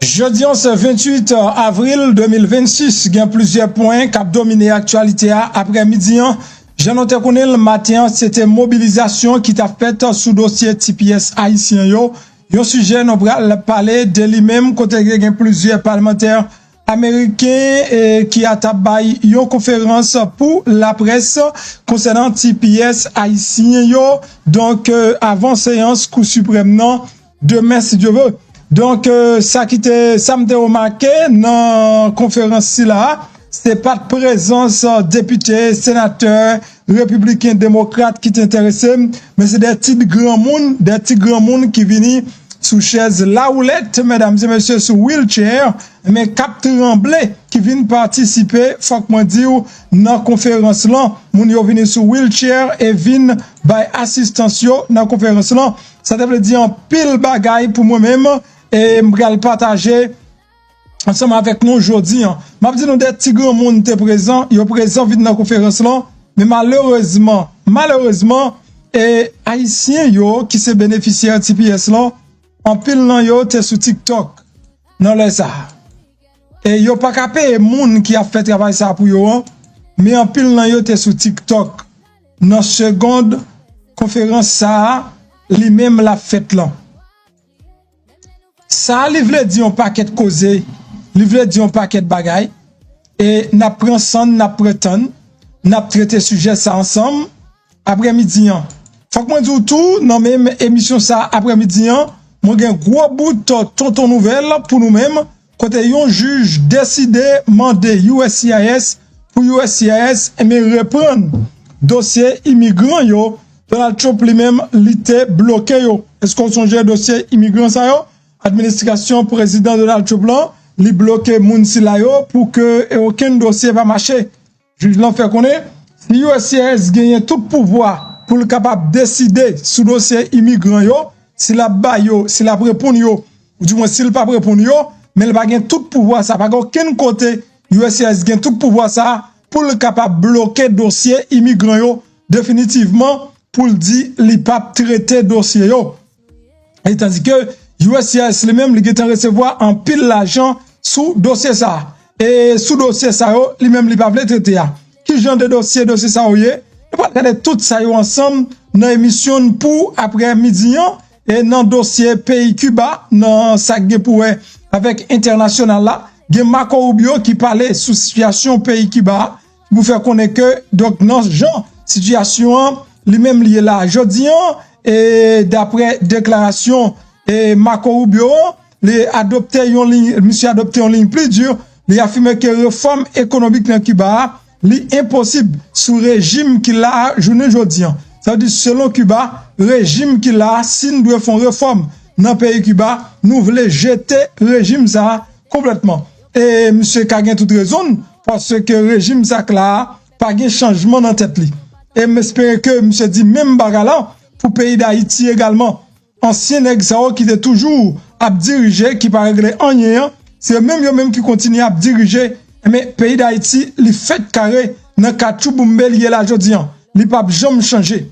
Jeudi, ce 28 avril 2026, il y a plusieurs points qui ont dominé l'actualité après-midi. J'ai noté qu'on le matin, c'était mobilisation qui t'a fait sous dossier TPS haïtien. Un sujet, nous allons parler de lui-même, côté il y a plusieurs parlementaires américains qui a tabay une conférence pour la presse concernant TPS haïtien. Donc, avant séance, coup suprême, non, demain, si Dieu veut. Donc, ça qui te, ça me remarqué dans la conférence là, c'est pas de présence député, sénateur, républicain, démocrate qui t'intéressait, mais c'est des petits grands monde qui viennent sous chaise la roulette, mesdames et messieurs, sous wheelchair, mais cap tremblé qui viennent participer, faut que moi dire, dans la conférence là, moun yo viennent sous wheelchair et viennent by assistance yo dans la conférence là. Ça veut dire un pile bagaille pour moi-même et m'gal partager ensemble avec nous aujourd'hui. M'a dit nous des petits grands monde te présent, yo présent vite dans la conférence là, mais malheureusement et haïtien yo qui se bénéficiaire TPS là, en pile nan yo te sous TikTok. Non là ça. Et yo pas capé monde qui a fait travail ça pour yo, mais en pile nan yo te sous TikTok. Dans seconde conférence ça, lui-même la fête là. Ça, li vle di un paquet de causé, li vle di un paquet de bagaille, et n'a pris ensemble, n'a prétend, n'a traité sujet ça ensemble, après-midi. Faut que moi dise tout, dans même émission ça, après-midi, moi gen gros bout tonton nouvelle pour nous-mêmes, côté yon juge décidé, mandé USCIS, pour USCIS, et me reprendre dossier immigrant yo, Donald Trump lui-même, l'ité bloqué yo. Est-ce qu'on songe dossier immigrant ça yo? Administration président Donald Trump là, li bloqué moun si la yo pour que aucun dossier va marcher. Juge l'en fait connaître, si USCIS gagne tout pouvoir pour le capable décider sous dossier immigrant yo, si la ba yo, si la répond yo, ou du moins s'il pas répond yo, mais il va gagner tout pouvoir ça, pas aucun côté USCIS gagne tout pouvoir ça pour le capable bloquer dossier immigrant yo définitivement pour le dire li pas traiter dossier yo. Et tandis que USCIS lui-même, il a recevoir en pile l'argent sous dossier ça. Et sous dossier ça, lui-même, il pas voulu traiter. Qui genre de dossier ça, il va regarder tout ça ensemble dans l'émission pour après-midi et dans dossier pays Cuba, dans ça pour avec international là. Il Marco Rubio qui parlait sous situation pays Cuba. Vous faire connaître que, donc, dans ce genre situation, lui-même, il est là. Jeudi, et d'après déclaration, et Marco Rubio, les adopté une ligne, monsieur adopté une ligne plus dure, il a affirmé que réforme économique dans Cuba, est impossible sous régime qu'il a journée aujourd'hui. Ça veut dire selon Cuba, régime qu'il a, si nous devons faire réforme dans le pays Cuba, nous voulons jeter régime ça complètement. Et monsieur Kagen toute raison parce que régime ça là, pas de changement dans tête li. Et m'espère que monsieur dit même bagala pour pays d'Haïti également. Ancien exao qui était toujours à diriger, qui pas régler rien, c'est même eux même qui continue à diriger. Mais pays d'Haïti, les fait carré, dans kachou boumbe lié la jodian, les pas jamais changer.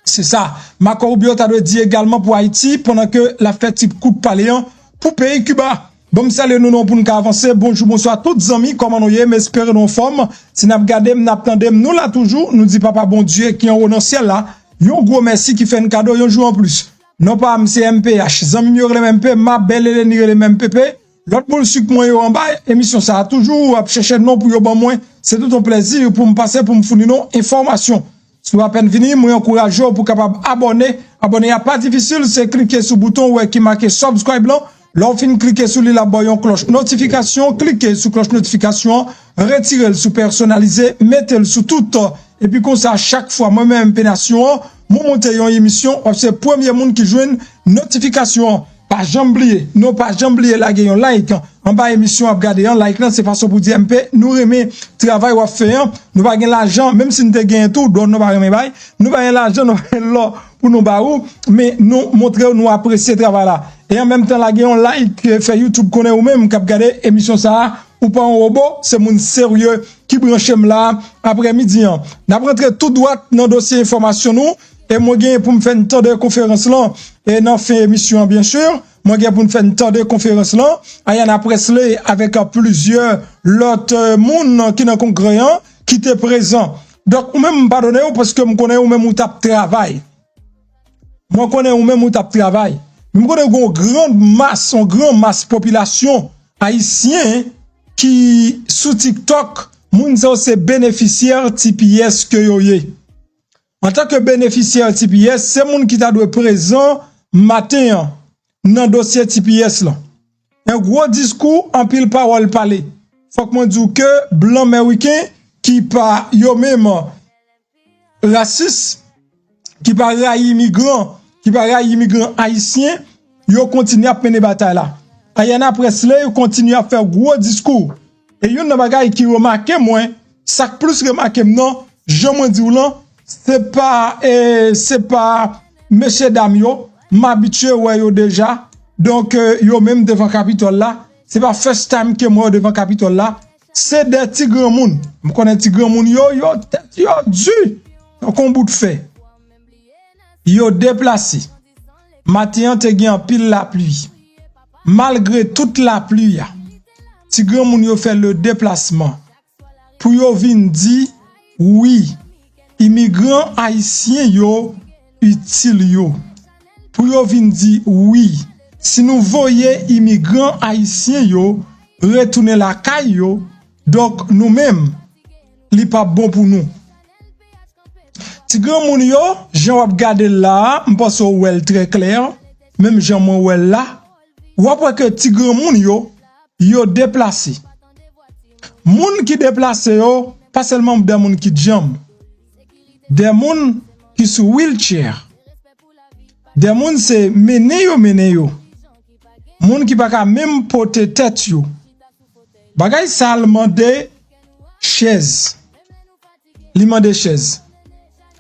C'est ça. Marco Rubio t'a dit également pour Haïti, pendant que la fête type coup de paléant, pour pays Cuba. Bon, salut nous pour nous avancer. Bonjour, bonsoir tous les amis, comment nous y est, m'espérons nous forme. Si nous regardons, nous attendons, nous là toujours, nous dit papa bon Dieu qui est en haut dans le ciel là, yon gros merci qui fait un cadeau, yon jour en plus. Non pas MCMPH, zami yo le MP, ma belle le ni le MPP, l'autre boule sucre moi yo en bas, émission ça a toujours à chercher non pour yo ban moins, c'est tout un plaisir pour me passer pour me fournir non information. Si vous à peine fini, moi encourage pour capable abonner a pas difficile, c'est cliquer sur le bouton ouais qui marqué subscribe là, là on fin cliquer sur la boyon cloche notification, cliquez sur cloche notification, retirez le sous personnalisé, mettez le sous tout et puis comme ça chaque fois moi même pénation mon monter une émission, c'est le premier monde qui joue une notification. Pas jamblier, non pas jamblier la gagne un like. En bas émission, regarder un like là, c'est façon pour dire MP, nous remet travail ou faire, nous pas gagner l'argent, même si nous te gagne tout, donc nous pas remet bail, nous pas gagner l'argent, nous là pour nous barou, mais nous montrer nous apprécier travail là. Et en même temps la gagne un like, fait YouTube connaît ou même cap regarder émission ça ou pas un robot, c'est mon sérieux qui branche là après-midi. N'a rentré tout droit dans dossier information nous. Et moi, pour me faire une temps de conférence là, et dans fin émission, bien sûr, moi j'ai pour nous faire une temps de conférence là, Ayana Presley avec plusieurs l'autre monde qui dans congréant qui était présent. Donc ou même pardonnez parce que me connais ou même ou tap travail. Moi connais ou même ou tap travail. Me connais une grande masse population haïtien qui sous TikTok moun c'est bénéficiaire TPS que yo yé. En tant que bénéficiaire TPS, c'est moun qui t'a doit présent matin dans dossier TPS là. Un gros discours en pile parole parler. Faut que moi dise que blanc américain qui pas yo même raciste, qui pas immigrant, qui pas immigrant haïtien, yo continue à mener bataille là. Ayana Presley yo continue à faire gros discours. Et yon nan bagay qui remarque moi, ça plus remarque non, je m'en dis là, c'est pas monsieur dame yo, m'habitué ouais yo déjà. Donc yo même devant Capitole là, c'est pas first time que moi devant Capitole là, c'est des petits grands moun. Me connais petit grand moun yo du on bout de fait. Yo déplacé. Matin te gen pile la pluie. Malgré toute la pluie, ti grand moun yo fait le déplacement pour yo vinn di oui, immigrant haïtien yo utile yo. Pour yo vinn di oui, si nous voyons immigrant haïtien yo retourner la caille yo, donc nous-mêmes li pas bon pour nous. Ti grand moun yo, j'en wap gade là, m'pense well très clair, même j'en mon well là, ou après que ti grand moun yo déplacé. Moun qui déplacé yo, pas seulement des moun qui jam. Des moun qui sous wheelchair. Des moun c'est mené yo. Moun qui pas même porter tête yo. Bagay sa demande chaise. Li demande chaise.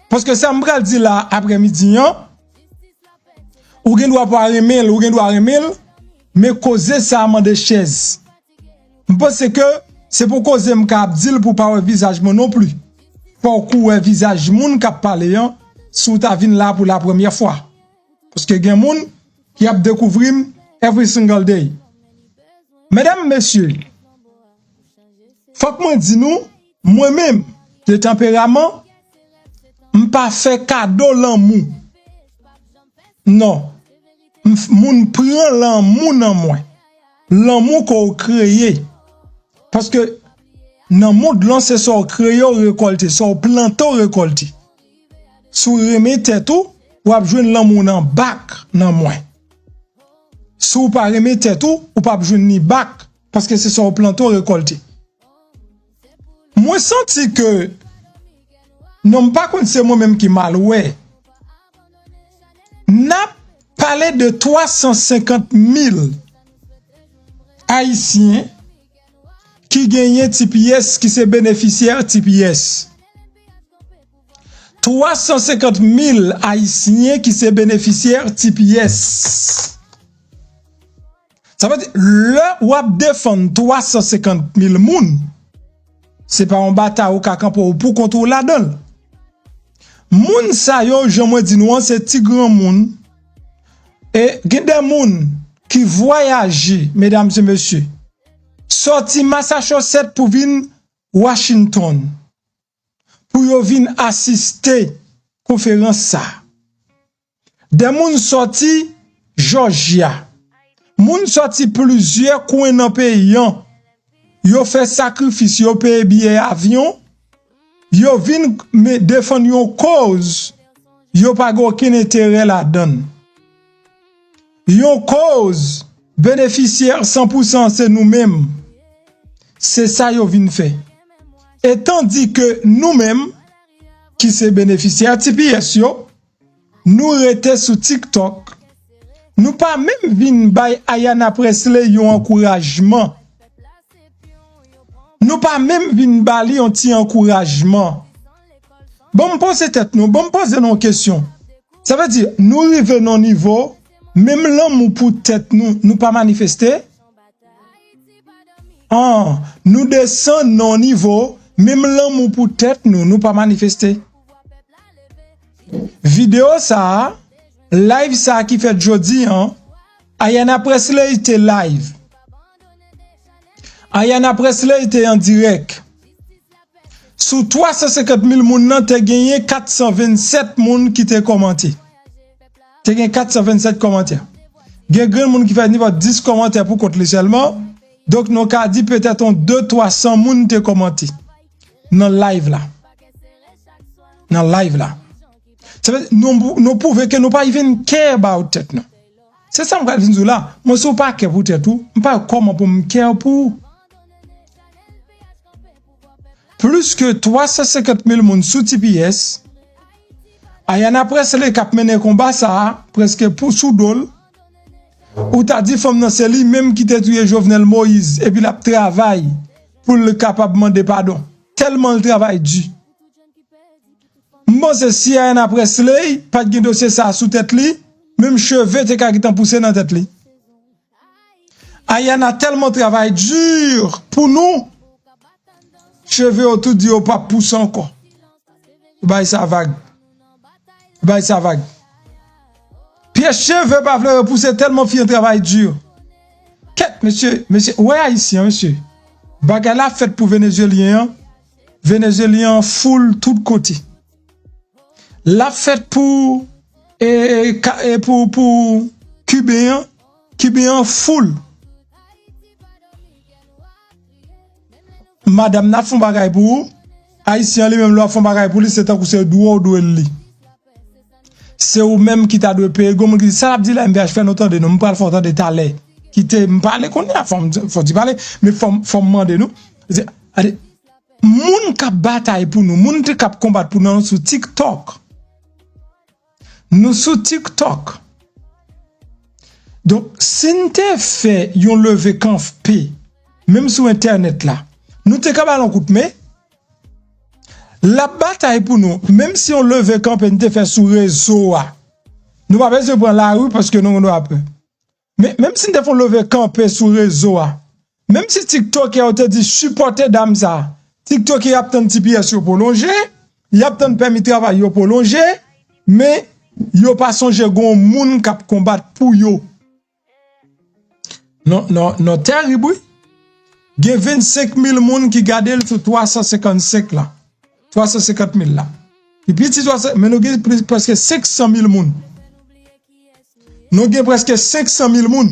Parce que ça m'bral dit là après-midi ou gen doit pas remel, mais causer ça demande chaise. M'pense que c'est pour causer m'kap dil pour pas visage non plus. Pour couper visage moun k'ap parler sous ta vin là pour la première fois. Parce que gen moun qui a découvrir every single day. Mesdames, messieurs, faut que moi dis nous, moi-même, de tempérament, m'pas fait cadeau l'amour. Non. Moun prend l'amour dans moi. L'amour qu'on créé. Parce que dans le monde là c'est ça créé récolté, ça planté récolté. Sou remettre tout, ou ap joindre l'amour dans bac dans moi. Sou pas remettre tout, ou pas joindre ni bac parce que c'est ça planté récolté. Moi senti que non pas contre c'est moi-même qui mal ouais. N'a parlé de 350 000 Haïtiens qui gagnent TPS, qui se bénéficiaires TPS. 350 000 Haïtiens qui se bénéficiaires TPS. Ça veut dire, le wap défend 350 000 moun, c'est pas un bataille ou kakan pour contrôler la donne. Moun sa yo, je me dis nous, c'est ti grand moun. Et gen des moun qui voyagent, mesdames et messieurs, sorti Massachusetts pour venir Washington, pour yo venir assister conférence ça. Des moun sorti Georgia, moun sorti plusieurs coins dans pays, yo fait sacrifice, yo paye billet avion, yo vinn défendre une cause, yo pas aucun intérêt là-dedans. Yon cause bénéficiaire 100% c'est nous-mêmes. C'est ça yo vinn fait. Et tandis que nous-mêmes qui c'est bénéficiaire TPS yo, nous rete sous TikTok, nous pas même vinn bay Ayana Presley yon encouragement. Nous pas même vinn bali un petit encouragement. Bon me pose tête nous, bon me pose nos questions. Ça veut dire nous revenons au niveau même l'amour pour tête nous pas manifester. Nous descendons au niveau même l'amour pour tête nous pas manifester. Vidéo ça, live ça qui fait jodi Ayana Presley était live. Ayana Presley était en direct. Sous 350 000 moun nan, te gagné 427 moun qui te commenté. Te gagné 427 commentaires. Gen grand moun qui fait niveau 10 commentaires pour contre seulement. Donc nous ka dit peut-être on 200-300 moun te commenté. Dans live là. Dans live là. Ça veut nous prouver que nous pas even care about it non. C'est ça m'ka vinn là. Moi sou pas care pour tout. M'pas comment pour me care pour. Plus que 350 000 moun sous TPS. Ayana Presley k'ap mené combat ça presque pour sous dol. Ou t'as dit femme nan c'est lui même qui t'a tué Jovenel Moïse et puis la travail pour le capable demander pardon. Tellement le travail dû. Moi c'est si Ayana Presley pas de dossier ça sous tête li, même cheveux te ka qui t'en poussé dans tête li. Ayana tellement travail dur pour nous. Cheveux autour dit au pas pousse encore. Bah ça vague. Bah ça vague. Pierre cheveux pas vle repousser tellement fi un travail dur. Qu'est monsieur ouais haïtien monsieur. Bagay la fait pour Vénézuélien full tout côté. La fête pour Cubain full. Madame n'a font bagay pour haïtien lui même leur font bagay pour lui c'est tant que c'est doué li. C'est ou même qui t'a dû payer comme dit ça dit la MBH fait autant de nous me parle fort de talent qui te me parler qu'on a faut dire parler mais faut demander nous moun k'ap bataille pour nous moun te k'ap combattre pour nous sur TikTok nous sur TikTok donc si n'te fait yon levé camp P même sur internet là nous te capable en coup de main la bataille pour nous, même si on leve camp et nous fait sur réseau, nous pas besoin de prendre la rue parce que nous avons peur. Mais même si nous font lever camp sur réseau, même si TikTok a te dit supporter dame ça, TikTok a obtenu petit pièce pour prolonger, il a obtenu permis de travail pour prolonger, mais il a pas songé gon moun k'ap combattre pour yo. Non terrible. Il y a 25 000 moun qui gardent sur 355 là. 350 000 là. Et puis, mais nous avons presque 500 000 moun. Nous avons presque 500 000 moun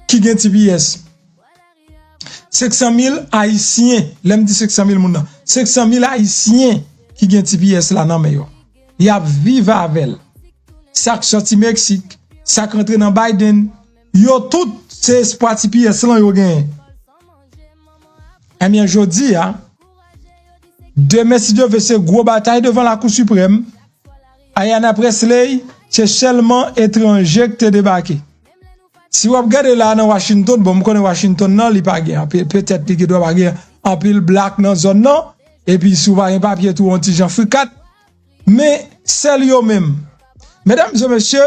qui ont TPS. 500 000 haïtiens. L'aime dit 500 000 moun. 500 000 haïtiens qui ont TPS là, non, mais yo. Y a vive avec. Ça qui sorti Mexique. Ça qui rentre dans Biden. Yo tout ces espoirs TPS là, yo gen. Eh bien, je dis, hein. Demain, si Dieu veut, c'est gros bataille devant la Cour suprême. Ayana Presley, c'est seulement étranger qui te débarqué. Si vous regardez là dans Washington, bon, je connais Washington, non, il pas gain. Peut-être qu'il doit pas gain en pile black dans zone non. Et puis, si vous avez un papier tout un petit Jean fricat. Mais, c'est lui même. Mesdames et messieurs,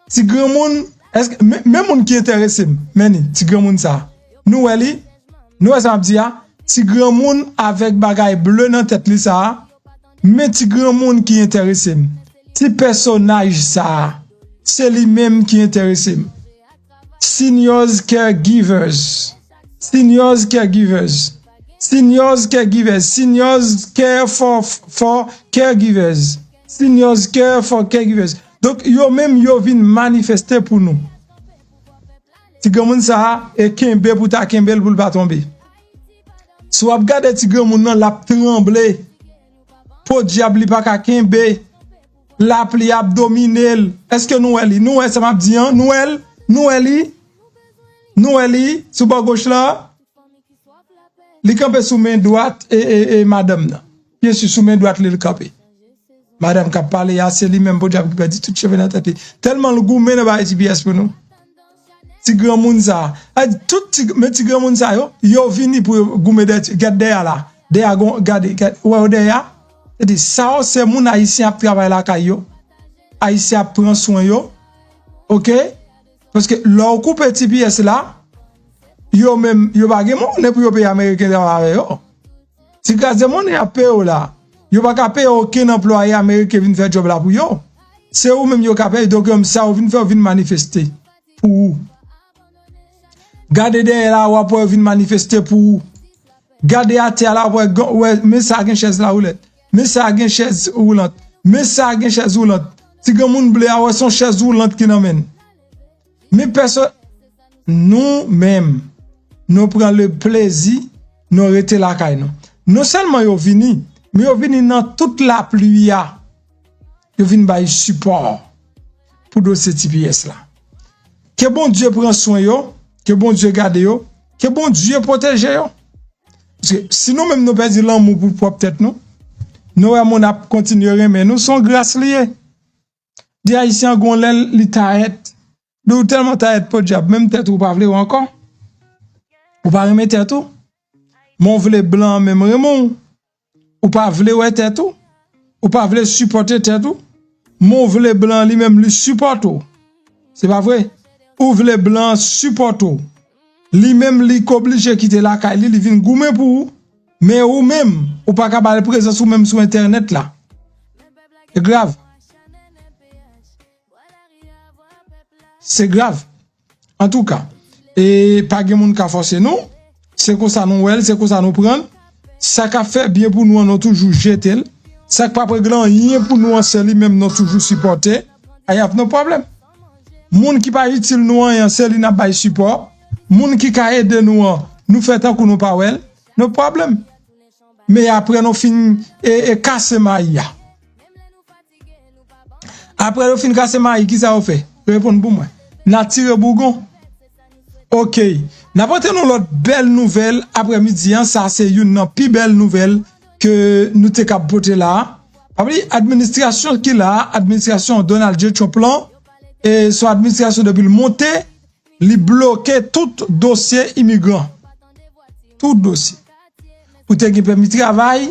si grand monde, est-ce que, même monde qui est intéressé, mais, si grand monde ça. Nous, ça me dit, si grand monde avec bagay bleu dans tête li ça mais ti grand monde qui intéresse ti personnage ça c'est lui même qui intéresse seniors caregivers seniors care for caregivers seniors care for caregivers donc yo même yo vinn manifester pour nous ti grand monde ça et kembe pour ta kembe pour pas tomber. Si vous regardez ti grand moun nan la tremble, pour diable pa ka kembe, la pli abdominal. Est-ce que nous ça m'a dit hein, nous sous bas gauche là, li camper sous main droite et madame là. Bien sûr sous main droite li camper. Madame qui parler c'est lui même pour diable qui dit tout cheveux dans tête. Tellement le goût men ba TPS pour nous. Ti grand moun ça tout ti grand moun ça yo vini pour goumer garder là derrière garder ouais derrière c'est ça c'est moun haïtien a travailler là kayo haïtien prend soin yo OK parce que leur coupe petit pièce là yo même yo pas mon pour yo payer américain avec yo si gaz mon a payer là yo pas payer aucun employé américain vinn faire job là pour yo c'est ou même yo payer donc comme ça ou vinn faire vinn manifester pour gardez derrière là ou pour venir manifester pour gardez à terre là ouais mais ça gen chaise la roulette mais ça gen chaise roulante mais ça gen chaise roulante si gen moun blé ouais son chaise roulante qui n'amène mais personne nous même nous prend le plaisir nous rester la caille non seulement yo vini mais yo vini dans toute la pluie ya yo vini bay support pour dossier TPS là que bon Dieu prend soin yo que bon Dieu garde yo que bon Dieu protège yo parce que si nous même nous perdons l'amour pour propre tête nous on a continuer mais nous sommes grâce liés des haïtiens gon li taet nous tellement taet pour job même tête ou pas vle encore ou pas remettre tête tout mon vle blanc même remon ou pas vle ouais tête tout ou pas vle supporter tête tout mon vle blanc lui même lui supporte c'est pas vrai ou vle blanc supporte lui même li obligé quitter la caille li vinn goumer pour mais ou même ou pas capable présence ou même sur internet là c'est grave en tout cas et pas gen moun ka forcer nous c'est comme ça nous c'est comme ça nous prendre ça qu'a fait bien pour nous on toujours jeter ça pas grand rien pour nous en seul même nous toujours supporter y a no problème moun qui pas utile nous en seul n'a pas support moun qui ka aider nous fait tant que nous pas well no problème mais après nous fin et casser maïa après nous fin casser maïa qui ça fait répondre pour moi n'a tiré bougon OK n'a porté nous l'autre belle nouvelle après-midi ça c'est une plus belle nouvelle que nous te capoter là après administration qui là administration Donald J. Trump et son administration depuis le monter li bloquer tout dossier immigrant tout dossier ou te gen permis de travail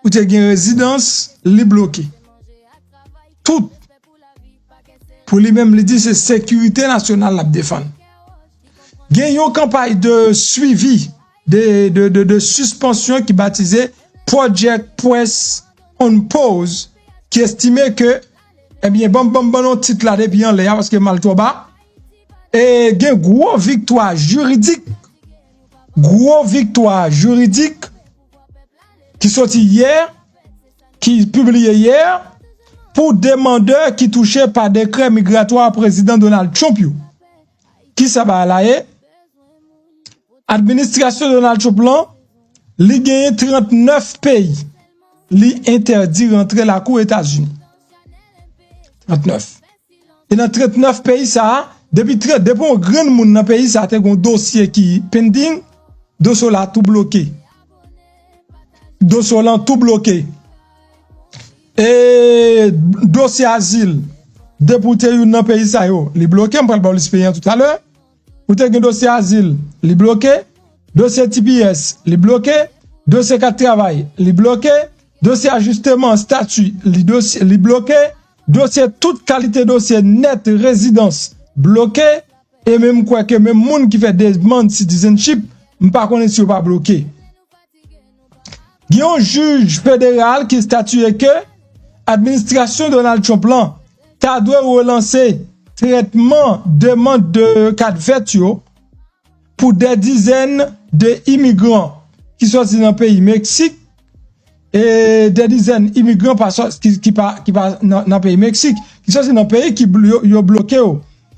ou te gen résidence li bloquer tout pour lui-même lui dit c'est sécurité nationale la défendre gen yon campagne de suivi de suspension qui baptisé Project Press on Pause qui estimait que eh bien bon titre là depuis en l'air parce que mal trop bas et gen gros victoire juridique qui sorti hier qui publié hier pour demandeurs qui touchaient par décret migratoire président Donald Trump qui ça va là administration Donald Trump li gagne 39 pays li interdit rentrer la cour États-Unis 39 et dans 39 pays ça depuis un grand monde dans pays ça te gon dossier qui pending dossier là tout bloqué et dossier asile député dans pays ça yo li bloqué on parle l'expérience tout à l'heure ou te gen dossier asile li bloqué dossier TPS li bloqué dossier cadre travail li bloqué dossier ajustement statut li bloqué dossier toute qualité dossier net résidence bloqué et même quoi que même monde qui fait des demandes citizenship m'pas connait si ou pas bloqué il y a un juge fédéral qui statue que administration Donald Trump là ta doit relancer traitement demande de cadre fait pour des dizaines d'immigrants qui sont dans le pays Mexique et des dizaines d'immigrants qui dans le pays Mexique qui sont dans le pays qui yo bloqué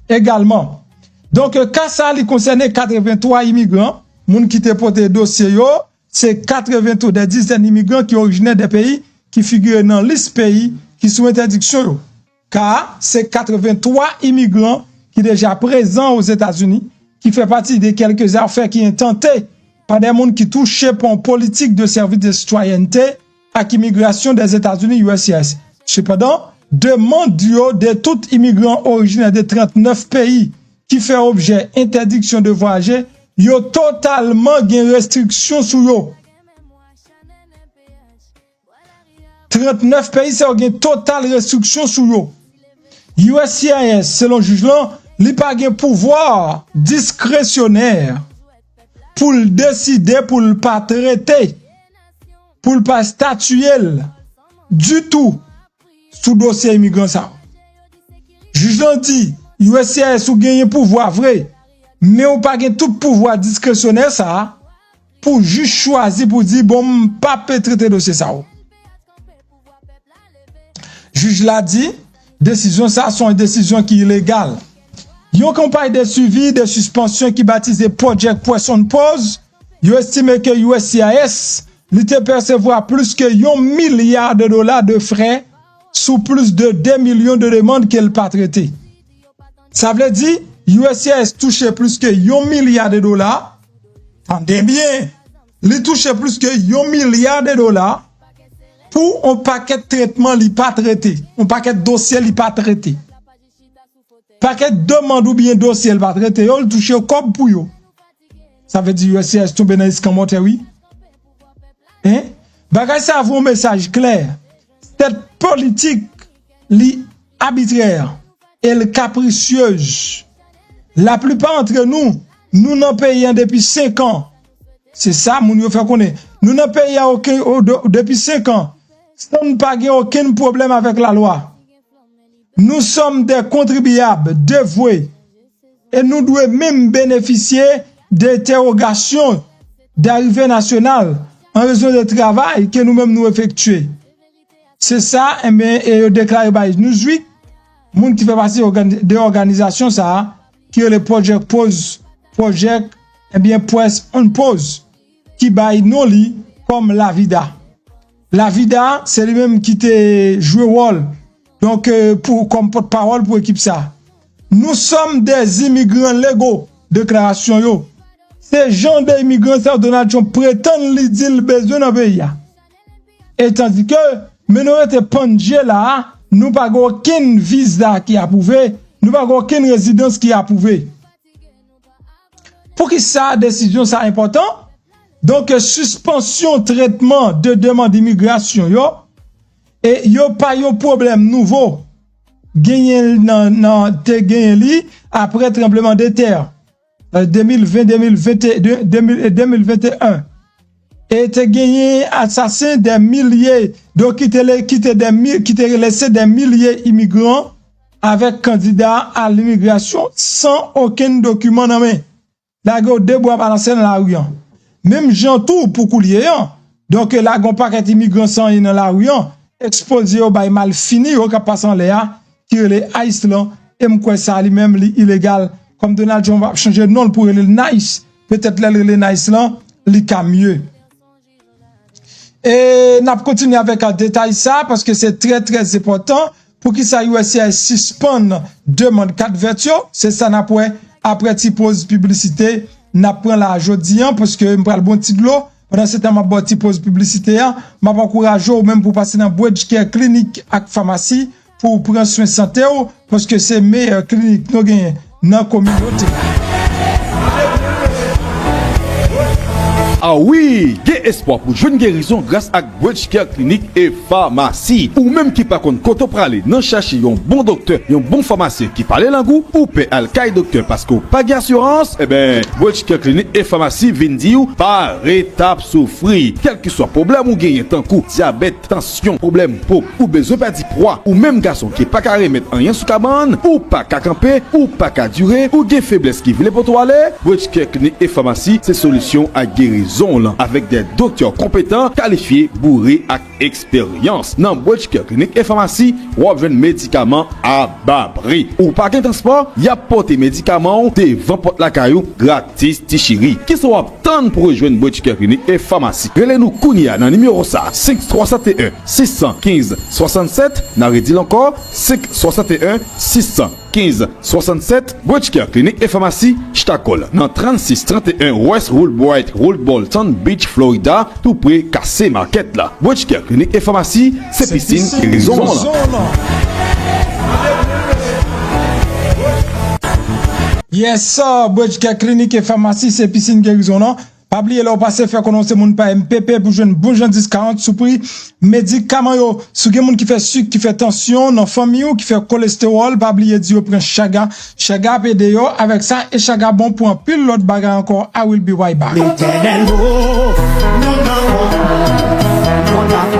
également. Donc cas ça il concerne 83 immigrants, moun qui te porté dossier yo, c'est 83 des dizaines d'immigrants qui originaires des pays qui figurent dans liste pays qui sous interdiction yo. Car c'est 83 immigrants qui déjà présents aux États-Unis qui fait partie des quelques affaires qui ont tenté par des monde qui touchent pour une politique de service de citoyenneté à l'immigration des États-Unis USCIS. Cependant, demande de tout immigrant originaire de 39 pays qui fait objet interdiction de voyager, yo totalement gen restriction sur yo. 39 pays c'est une totale restriction sur yo. USCIS selon juge là, li pa gen pouvoir discrétionnaire pour décider pour le pas traiter pour le pas statuer du tout sous dossier immigrant ça. Juge dit USCIS ou gagne pouvoir vrai, mais ou pas gagne tout pouvoir discrétionnaire ça, pour juste choisir pour dire, bon, pas peut traiter dossier ça. Juge l'a dit, décision ça sont une décision qui est illégale. Yon campagne de suivi de suspension qui baptisé Project Poisson Pause, yo estime que USCIS l'était percevoir plus que $1 milliard de frais sous plus de 2 millions de demandes qu'elle pas traité. Ça veut dire USCIS touchait plus que $1 milliard. Entendez bien, il touchait plus que $1 milliard pour un paquet de traitements li pas traité, un paquet de dossiers li pas traité. Paquet de demandes ou bien dossiers li pas traité, yo le touché comme pour yo. Ça veut dire USCIS tombe dans l'escamote, oui. Hein? Bagay ça un message clair. Cette politique li arbitraire et capricieuse. La plupart d'entre nous n'en payons depuis 5 ans. C'est ça, moun yo fait connaître. Nous n'en payons depuis 5 ans. Sans pas aucun problème avec la loi. Nous sommes des contribuables dévoués. Et nous devons même bénéficier d'interrogations d'arrivée nationale en raison de travail que nous-mêmes nous effectuons. C'est ça, et déclaré par nous, moun qui fait partie de l'organisation, ça, qui est le Project Pause, Project, Press on Pause, qui baille non li comme la vida. La vida, c'est lui-même qui te joué rôle. Donc, comme porte-parole pour équipe ça. Nous sommes des immigrants légaux. Déclaration yo. Ces gens d'immigrants, ça, Donald Trump prétendent li dire le besoin dans le pays. Et tandis que, minorité pandje là, nous pas aucun visa qui est approuvé, nous pas aucune résidence qui est approuvée. Pour qui ça, décision, ça important? Donc, suspension traitement de demande d'immigration, yo, et yo pas yon problème nouveau, gagné li après tremblement de terre, 2020-2021. Et te gagné assassin des milliers, donc qui te laissé des milliers immigrants avec candidat à l'immigration sans aucun document en main. La go débois balancer dans la rue. Même gens tout pour coulier. Donc la gon paquet immigrants sans dans la rue, exposé au bail mal fini au cap passant là, qui les Haitian et m'kwa ça lui même illégal comme Donald Trump va changer de nom pour le nice, peut-être le nice là, li ka mieux. Et n'a continuer avec un détail ça parce que c'est très très important pour que ça USCIS suspende demande 4 vertus, c'est ça n'a point après ti pause publicité n'a prend la jodi parce que me pral bon petit de l'eau pendant ce temps m'a bon ti pause publicité m'a encourager ou même pour passer dans bridge care clinique ak pharmacie pour prendre soin santé parce que c'est meilleure clinique nous gagne dans communauté. Ah oui, gain espoir pour jeune guérison grâce à Bridge Care Clinique et pharmacie. Ou même qui pas contre koto prale, nan chercher un bon docteur, un bon pharmacien qui parle langue ou paie al kay docteur parce que pas d'assurance, eh ben Bridge Care Clinique et pharmacie vinn di ou par étape souffrir. Quel que soit problème ou gagne tant coup, diabète, tension, problème peau ou besoin perdre poids ou même garçon qui pas carré mettre rien sous cabane ou pas qu'à camper ou pas qu'à durer ou gain faiblesse qui veut pour toi aller, Bridge Care Clinique et pharmacie, c'est solution à guérison. Avec des docteurs compétents, qualifiés, bourrés et expérience. Dans Bridge Care Clinique et pharmacie, ou avez médicaments à bas prix. Ou pas qu'un transport, y a porté médicaments devant porte la caillou gratis tichiri. Qui sont obtenus pour rejoindre Bridge Care Clinique et pharmacie. Relez-nous Kounia dans numéro ça 5371 615 67. N'a redit encore 561 615 67. Bridge Care Clinique et pharmacie, Ch'takol. Dans 3631 West Woolbright Road Bolton Beach, Florida, tout près Cassé Market là. Bridge Care Clinique et pharmacie, c'est piscine guérison là. Yes, sir, Bridge Care Clinique et pharmacie, c'est piscine guérison là. Pas oublier là, passer faire connaître moun pa MPP pour jeune bon gens 10-40 sous prix médicaments yo. Sou gen moun qui fait sucre, qui fait tension, dans famille ou qui fait cholestérol, pas oublier di yo prend chaga PD yo avec ça et chaga bon pour un pile l'autre bagarre encore I will be right back.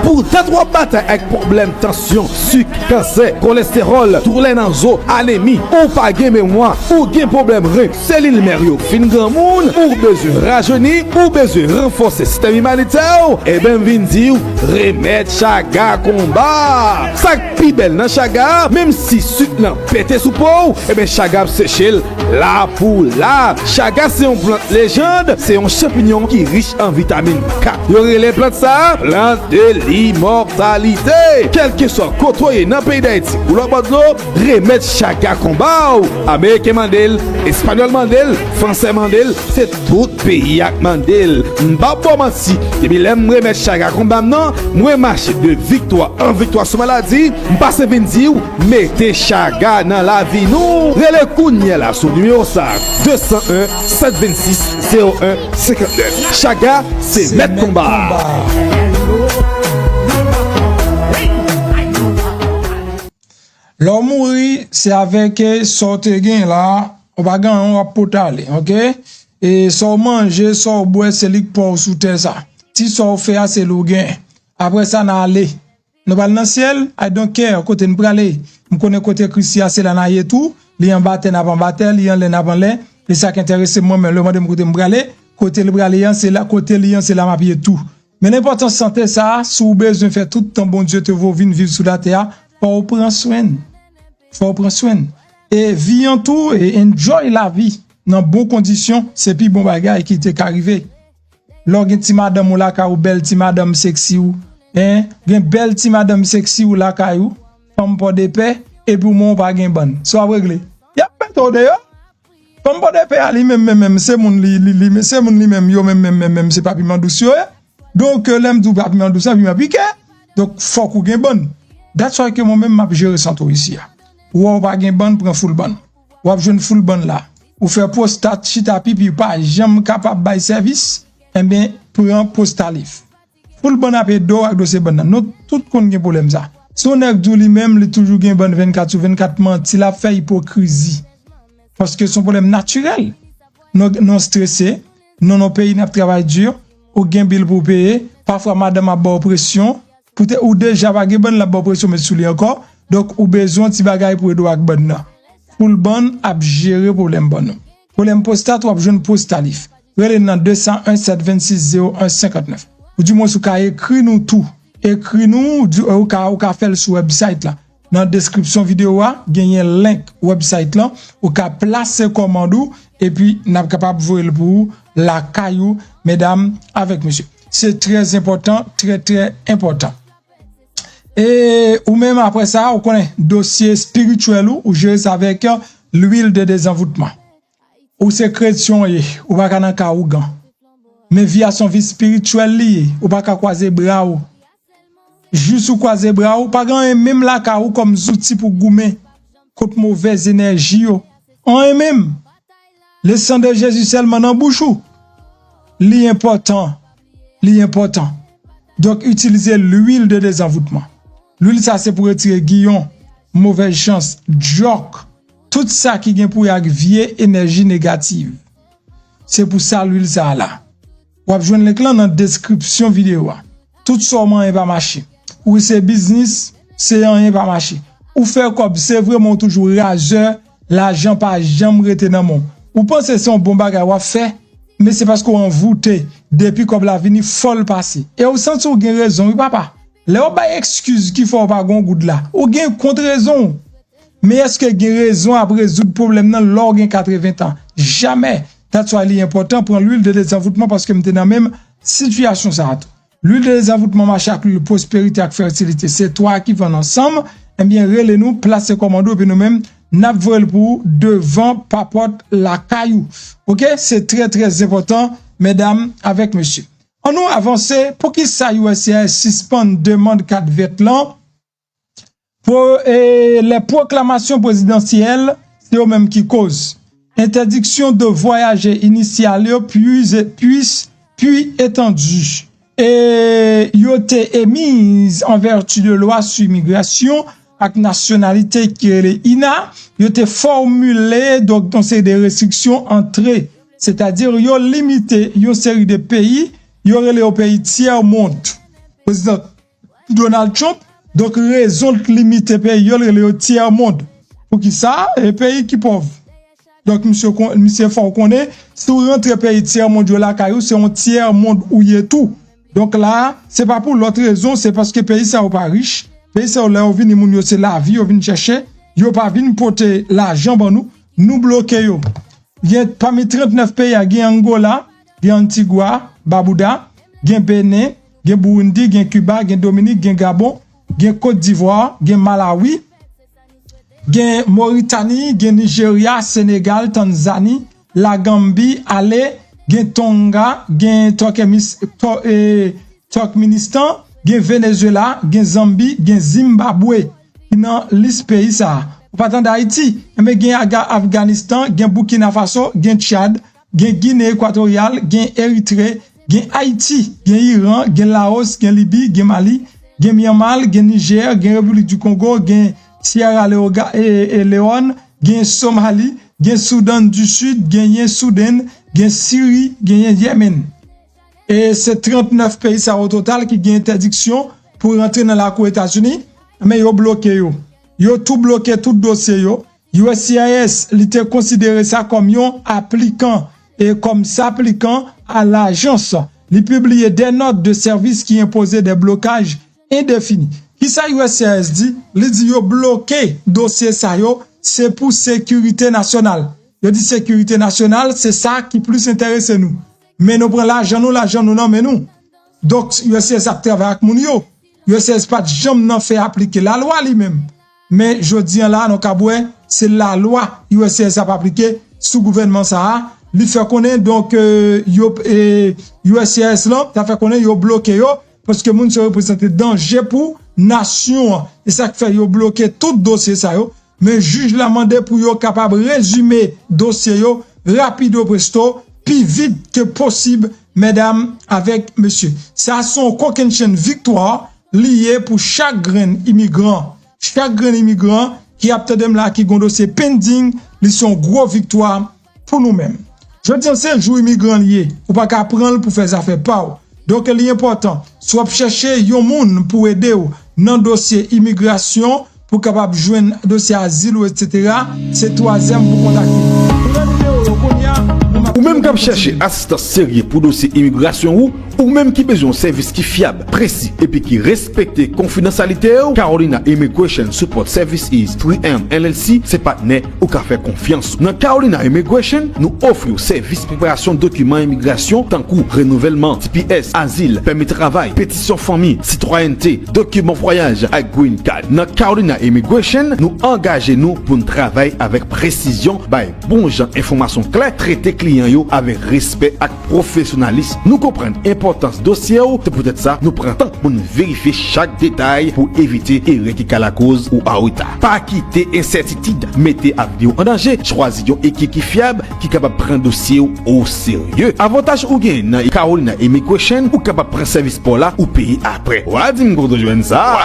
Pour trois batailles avec problème tension, sucre, cancer, cholestérol, tourner dans zo, anémie, ou pas gain mémoire, ou gain problème rein, cellule mério, fin grand monde, ou besoin rajeunir, ou besoin renforcer système humanitaire, et ben vin dire remède chaga combat. Ça pi belle dans chaga, même si sucre nan pété sous peau, et ben chaga séché là pour là. Chaga c'est une plante légende, c'est un champignon qui est riche en vitamine K. Yo les plantes ça, plante de l'immortalité. Quel que soit côtoyé dans le pays d'Haïti, pour le bord de l'eau, remettre chaga combat. Américain Mandel, Espagnol Mandel, Français Mandel, c'est tout pays avec Mandel. M'ba bon menti, et puis l'aime remettre chaga combat non, moi marche de victoire en victoire sur maladie, m'passe vinn dire mettez chaga dans la vie nous. Relais Kounia là sur numéro ça 201 726 01 59. Chaga c'est mettre combat. L'homme mourir, c'est avec sorte gain là, on va gagner, on va potale, ok? Et sans manger, sans boire, c'est lui pour sous terre ça. Si ça fait, c'est le gain. Après ça, on a allé. Nous allons dans le ciel, I don't care, côté nous aller. Nous connaissons côté Christian, c'est là, naïe tout. Li en bataille, n'a pas bataille, li en l'air, n'a pas l'air. Et ça qui intéresse moi, mais le monde de côté nous aller. Côté le bralé, c'est là, côté liant, c'est là, ma pied tout. Mais l'important, santé ça, si vous avez besoin de faire tout le temps, bon Dieu te vaut vivre sur la terre, faut prendre soin. Faut prendre soin. Et vivre en tout et enjoy la vie dans bonnes conditions, c'est puis bon bagage qui t'est arrivé. Lorsque ti madame ou la ka ou belle ti madame sexy ou, hein, gen belle ti madame sexy ou la ka ou, femme pas de paix et pour moi pas gen bonne. Soit réglé. Y a pas de d'ailleurs. Femme pas de paix ali même c'est mon li c'est mon li même yo même c'est pas piment douce yo. Donc l'aime du pas piment douce piment piqué. Donc faut qu'on gen bonne. That's why que moi même m'a gérer santo ici. Ou pas gen bonne prend full bonne. Ou jeune full bonne là. Ou faire postat chita pipi pas jamais capable bail service, eh bien prend postalif. Full bonne après do ak dossier bonne. Nous tout kon gen problème ça. Son ek dou li même li toujours gen bonne 24 sur 24 menti la fait hypocrisie. Parce que son problème naturel. Non stressé, non pays n'a travail dur, ou gen bill pour payer, parfois madame a bonne pression, peut-être ou déjà pas gen bonne la bonne pression mais sous li encore. Donc ou besoin ti bagay pour do ak bonne nan. Full bonne a gérer problème bonne. Problème postat ou jeune postalif. Relé dans 201 726 01 59. Ou du moins sou ka écrit nous tout. Écrit nous ou ka faire sur website là. Dans description vidéo a gagner link website là ou ka placer commande et puis n'a capable voir pour la caillou mesdames avec monsieur. C'est très important, très important. Et ou même après ça, on connaît dossier spirituel ou gérer ça avec l'huile de désenvoûtement. Ou c'est chrétien ou pas kana ka ougan. Mais via son vie spirituelle lié, ou pas ka croiser bras ou. Juste ou croiser bras ou pas grand même la ka ou comme outil pour goumer contre mauvaise énergie yo. On même le sang de Jésus seulement dans bouche ou. Li important. Donc utiliser l'huile de désenvoûtement. L'huile ça c'est pour retirer guillon, mauvaise chance, joke, tout ça qui vient pour agvier énergie négative. C'est pour ça l'huile ça là. Ou ap joindre l'écran dans description vidéo. Tout ça rien pas marcher. Ou c'est business, c'est rien pas marcher. Ou faire comme c'est vraiment toujours rageur, l'argent pas jamais rete dans mon. Ou pensez c'est un bon bagage ou fait, mais c'est parce qu'on envoûté depuis comme la vie folle passé. Et ou senti ou gen raison, oui papa. Là on pas excuse qu'il faut pas gon goud là. Ou gen contre raison. Mais est-ce que gen raison à résoudre problème dans lors gen 80 ans? Jamais. That's why il est important prendre l'huile de désenvoûtement parce que m'était dans même situation ça. L'huile de désenvoûtement marche avec la prospérité et fertilité. C'est toi qui vont ensemble. Eh bien relais nous placer commando puis nous même n'a vol pour devant papote la caillou. OK, c'est très important mesdames avec monsieur. On nous avancer pour qui ça USCIS suspend demande 4 vêtements pour les proclamations présidentielles, c'est eux même qui cause interdiction de voyager initiale puis étendue et yo été émise en vertu de loi sur immigration avec nationalité qui est les INA, yo été formulé donc dans ces des restrictions entrées, c'est-à-dire yo limité une série de pays y aurait les pays tiers monde. Président Donald Trump, donc raison de limiter pays, y aurait les tiers monde. Pour qui ça? Et pays qui pauvre. Donc, monsieur faut connaître, si vous rentrez pays tiers monde là, c'est un tiers monde où il y a tout. Donc là, c'est pas pour l'autre raison, c'est parce que pays ça ou pas riche. Pays ça ou là, on vient moun yo c'est la vie, on vient chercher, yo pas vinn porter l'argent pour nous bloquer yo. Il y a parmi 39 pays, il y a Angola, il y a Antigua, Barbuda, il y a Bénin, il y a Burundi, il y a Cuba, il y a Dominique, il y a Gabon, il y a Côte d'Ivoire, il y a Malawi, il y a Mauritanie, il y a Nigeria, Sénégal, Tanzanie, la Gambie, Ale, il y a Tonga, il y a Turkménistan, il y a Venezuela, il y a Zambie, il y a Zimbabwe. Dans liste pays ça. Pas tant d'Haïti, mais il y a Afghanistan, il y a Burkina Faso, il y a Tchad, il y a Guinée équatoriale, il y a Érythrée, il y a Haïti, il y a Iran, il y a Laos, il y a Libye, il y a Mali, il y a Myanmar, il y a Niger, il y a République du Congo, il y a Sierra Leone, il y a Somalie, il y a Soudan du Sud, il y a Soudan, il y a Syrie, il y a Yémen. Et c'est 39 pays ça au total qui ont interdiction pour rentrer dans la Cour États-Unis, mais ils ont bloqué yo. Yo tout bloqué tout dossier yo. USCIS était considéré ça comme un applicant et comme s'appliquant à l'agence. Il publiait des notes de service qui imposaient des blocages indéfinis. Qui ça USCIS dit? Il dit yo bloqué dossier ça yo, c'est pour sécurité nationale. Yo dit sécurité nationale, c'est ça qui plus intéresse nous. Mais nous prenons l'argent nous non mais nous. Donc USCIS a travaillé avec moun yo. USCIS pas jamais n'en fait appliquer la loi lui-même. Mais je dis là, non kaboué, c'est la loi USCIS a appliqué sous gouvernement ça. Il fait connaître donc USCIS là, ça fait connaître yo bloqué yo parce que moun se représente danger pour nation et ça fait yo bloqué tout dossier ça yo. Mais juge l'a mandé pour yo capable résumer dossier yo rapido presto, plus vite que possible, mesdames avec monsieur. Ça son coquin chaîne victoire lié pour chaque grain immigrant. Chaque grand immigrant qui a peut-être là qui a dossier pending, ils sont gros victoire pour nous-mêmes. Je dis c'est jour immigrant lié, ou pas qu'à prendre pour faire ça fait pas. Donc l'important, soit chercher yon moun pour aider ou dans dossier immigration pour capable joindre dossier asile ou etc. C'est troisième pour contacter. Ou même qui chercher assistance sérieux pour dossier immigration ou même qui besoin de service qui fiable, précis et puis qui respecte confidentialité, Carolina Immigration Support Services 3M LLC, c'est partenaire ou qui fait confiance. Dans Carolina Immigration, nous offrons service préparation de documents immigration, tant que renouvellement, TPS, asile, permis de travail, pétition famille, citoyenneté, documents voyage à Green Card. Dans Carolina Immigration, nous engageons pour un travail avec précision, bon genre information claire, traiter client avec respect et professionnalisme. Nous comprenons l'importance dossier, c'est peut-être ça, nous prenons temps pour nous vérifier chaque détail pour éviter erreur qui a la cause ou à retard. Pas quitter incertitude, mettez avenir en danger, choisissez une équipe qui fiable, qui est capable de prendre dossier au sérieux. Avantage ou gain dans Carolina Immigration, ou capable de prendre service pour là ou payer après. Wadingo de joindre ça.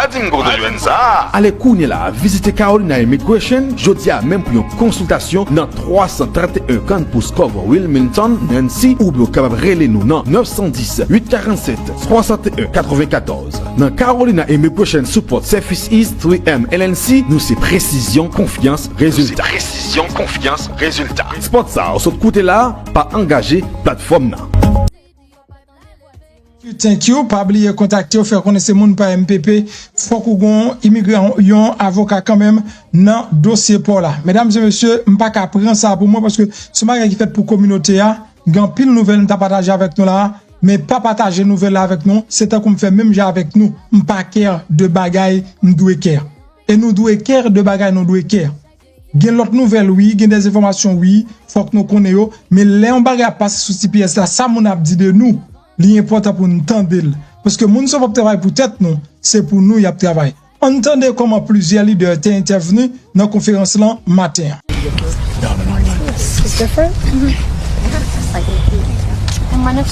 Allez, kounye là, visitez Carolina Immigration, jeudi à même pour une consultation dans 331 Campus Coverville, Milton, Nancy, ou bien capable relais nous dans 910 847 61 94. Dans Carolina Immigration Support Services 3M LLC, nous c'est précision, confiance, résultat. Spot ça, on saute côté là, pas engagé, plateforme là. Thank you. Pas oublier contacter, faire connaître moun par MPP. Faut qu'on immigrant, yon avocat quand même, dans dossier pour là. Mesdames et messieurs, m'pas qu'à prendre ça pour moi parce que ce magasin qui fait pour communauté, gan pile nouvelle m'ta partager avec nous là, mais pas partager nouvelle avec nous, c'est tant qu'on fait même j'ai avec nous, m'pas care de bagaille, m'doué care. Et nous doué care de bagaille, nous doué care. Gen l'autre nouvelle oui, gen des informations oui, faut que nous connaissions, mais les on bagaille passe sous CPS là, ça mon a dit de nous. L'important pour nous entendre parce que moun pas travail pour tête nous, c'est pour nous y a travail. Entendez comment plusieurs leaders étaient intervenus dans la conférence là matin. It's different? I'm one of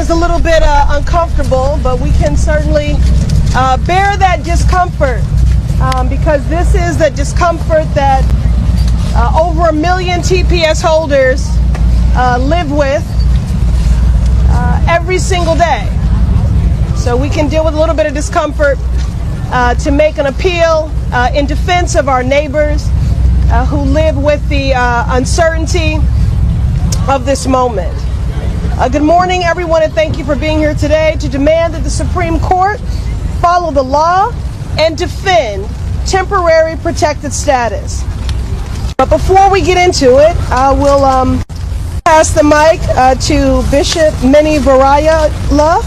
is a little bit uncomfortable, but we can certainly bear that discomfort because this is the discomfort that over 1 million TPS holders live with every single day. So we can deal with a little bit of discomfort to make an appeal in defense of our neighbors who live with the uncertainty of this moment. Good morning, everyone, and thank you for being here today to demand that the Supreme Court follow the law and defend temporary protected status. But before we get into it, I will pass the mic to Bishop Meni Varayala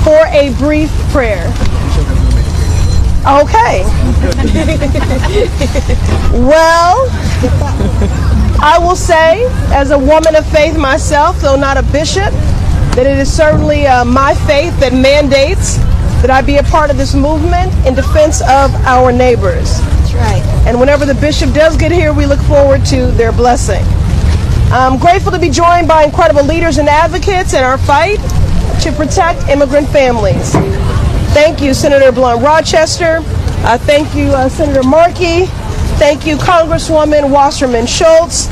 for a brief prayer. Okay. Well, I will say, as a woman of faith myself, though not a bishop, that it is certainly my faith that mandates that I be a part of this movement in defense of our neighbors. That's right. And whenever the bishop does get here, we look forward to their blessing. I'm grateful to be joined by incredible leaders and advocates in our fight to protect immigrant families. Thank you, Senator Blunt Rochester. Thank you, Senator Markey. Thank you, Congresswoman Wasserman Schultz.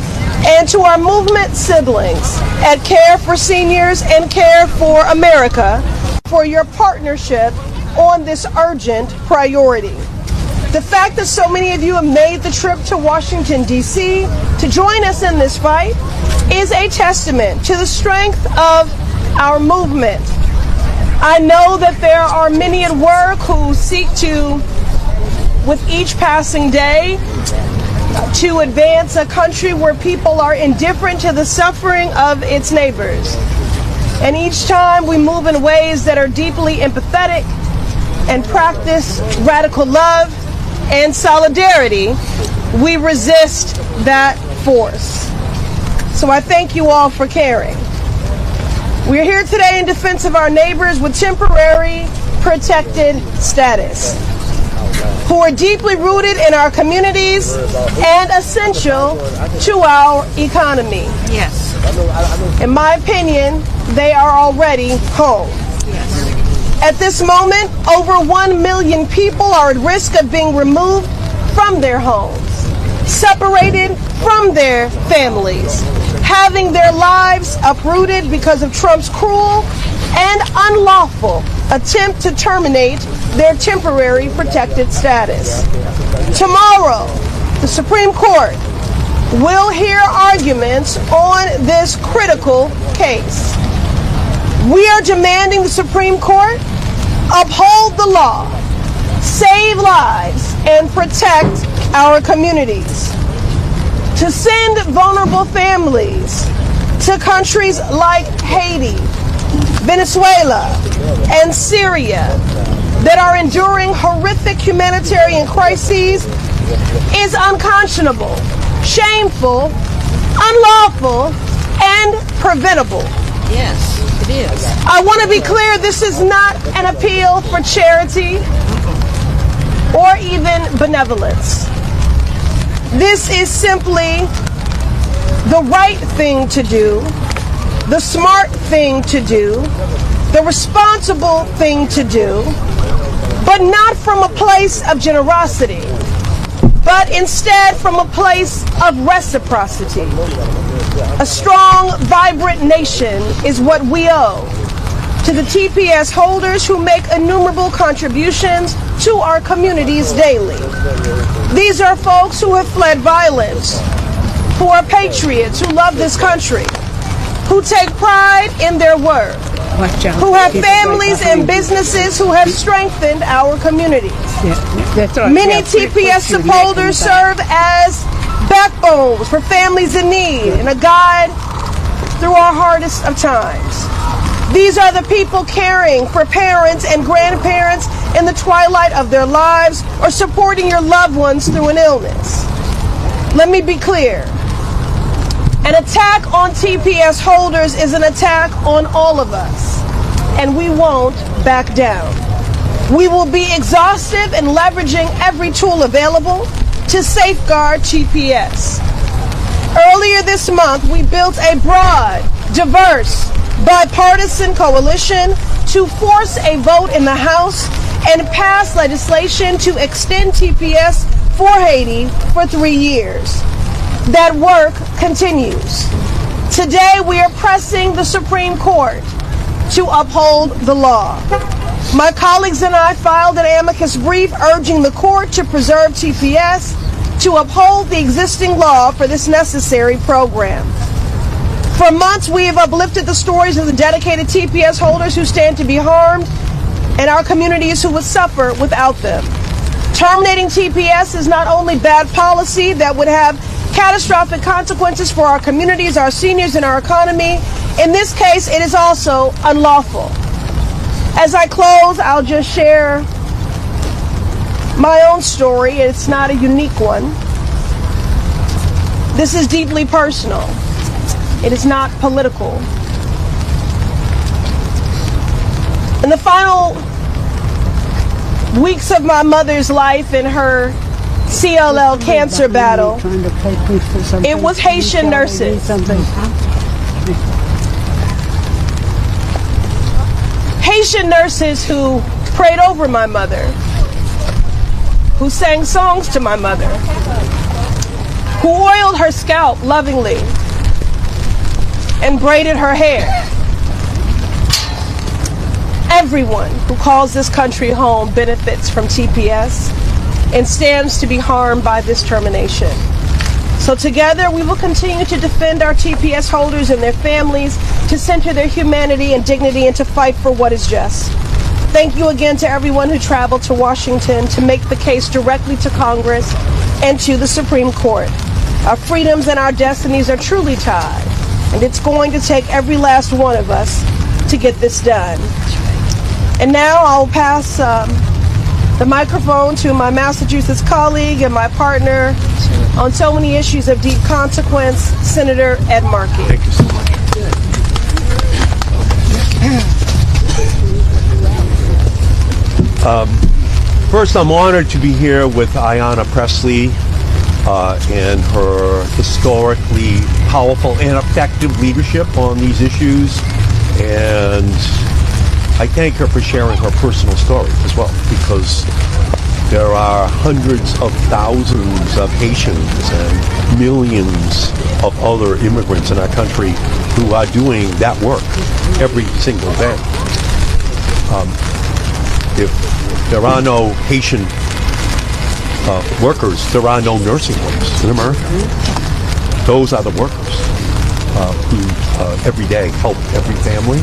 And to our movement siblings at Care for Seniors and Care for America for your partnership on this urgent priority. The fact that so many of you have made the trip to Washington, D.C. to join us in this fight is a testament to the strength of our movement. I know that there are many at work who seek to, with each passing day, to advance a country where people are indifferent to the suffering of its neighbors. And each time we move in ways that are deeply empathetic and practice radical love and solidarity, we resist that force. So I thank you all for caring. We're here today in defense of our neighbors with temporary protected status, who are deeply rooted in our communities and essential to our economy. Yes. In my opinion, they are already home. Yes. At this moment, over 1 million people are at risk of being removed from their homes, separated from their families, having their lives uprooted because of Trump's cruel and unlawful attempt to terminate their temporary protected status. Tomorrow, the Supreme Court will hear arguments on this critical case. We are demanding the Supreme Court uphold the law, save lives, and protect our communities. To send vulnerable families to countries like Haiti, Venezuela, and Syria that are enduring horrific humanitarian crises is unconscionable, shameful, unlawful, and preventable. Yes, it is. I want to be clear, this is not an appeal for charity or even benevolence. This is simply the right thing to do, the smart thing to do, the responsible thing to do, but not from a place of generosity, but instead from a place of reciprocity. A strong, vibrant nation is what we owe to the TPS holders who make innumerable contributions to our communities daily. These are folks who have fled violence, who are patriots, who love this country, who take pride in their work, who have families and businesses who have strengthened our communities. Many TPS supporters serve as backbones for families in need and a guide through our hardest of times. These are the people caring for parents and grandparents in the twilight of their lives or supporting your loved ones through an illness. Let me be clear. An attack on TPS holders is an attack on all of us, and we won't back down. We will be exhaustive in leveraging every tool available to safeguard TPS. Earlier this month, we built a broad, diverse, bipartisan coalition to force a vote in the House and pass legislation to extend TPS for Haiti for 3 years. That work continues. Today we are pressing the Supreme Court to uphold the law. My colleagues and I filed an amicus brief urging the court to preserve TPS, to uphold the existing law for this necessary program. For months, we have uplifted the stories of the dedicated TPS holders who stand to be harmed and our communities who would suffer without them. Terminating TPS is not only bad policy that would have catastrophic consequences for our communities, our seniors, and our economy. In this case, it is also unlawful. As I close, I'll just share my own story. It's not a unique one. This is deeply personal. It is not political. In the final weeks of my mother's life in her CLL cancer battle, it was Haitian nurses. Haitian nurses who prayed over my mother, who sang songs to my mother, who oiled her scalp lovingly and braided her hair. Everyone who calls this country home benefits from TPS and stands to be harmed by this termination. So together we will continue to defend our TPS holders and their families, to center their humanity and dignity, and to fight for what is just. Thank you again to everyone who traveled to Washington to make the case directly to Congress and to the Supreme Court. Our freedoms and our destinies are truly tied, and it's going to take every last one of us to get this done. And now I'll pass the microphone to my Massachusetts colleague and my partner on so many issues of deep consequence, Senator Ed Markey. Thank you so much. First, I'm honored to be here with Ayanna Pressley and her historically powerful and effective leadership on these issues. And I thank her for sharing her personal story as well, because there are hundreds of thousands of Haitians and millions of other immigrants in our country who are doing that work every single day. If there are no Haitian workers, there are no nursing homes in America. Those are the workers who every day help every family.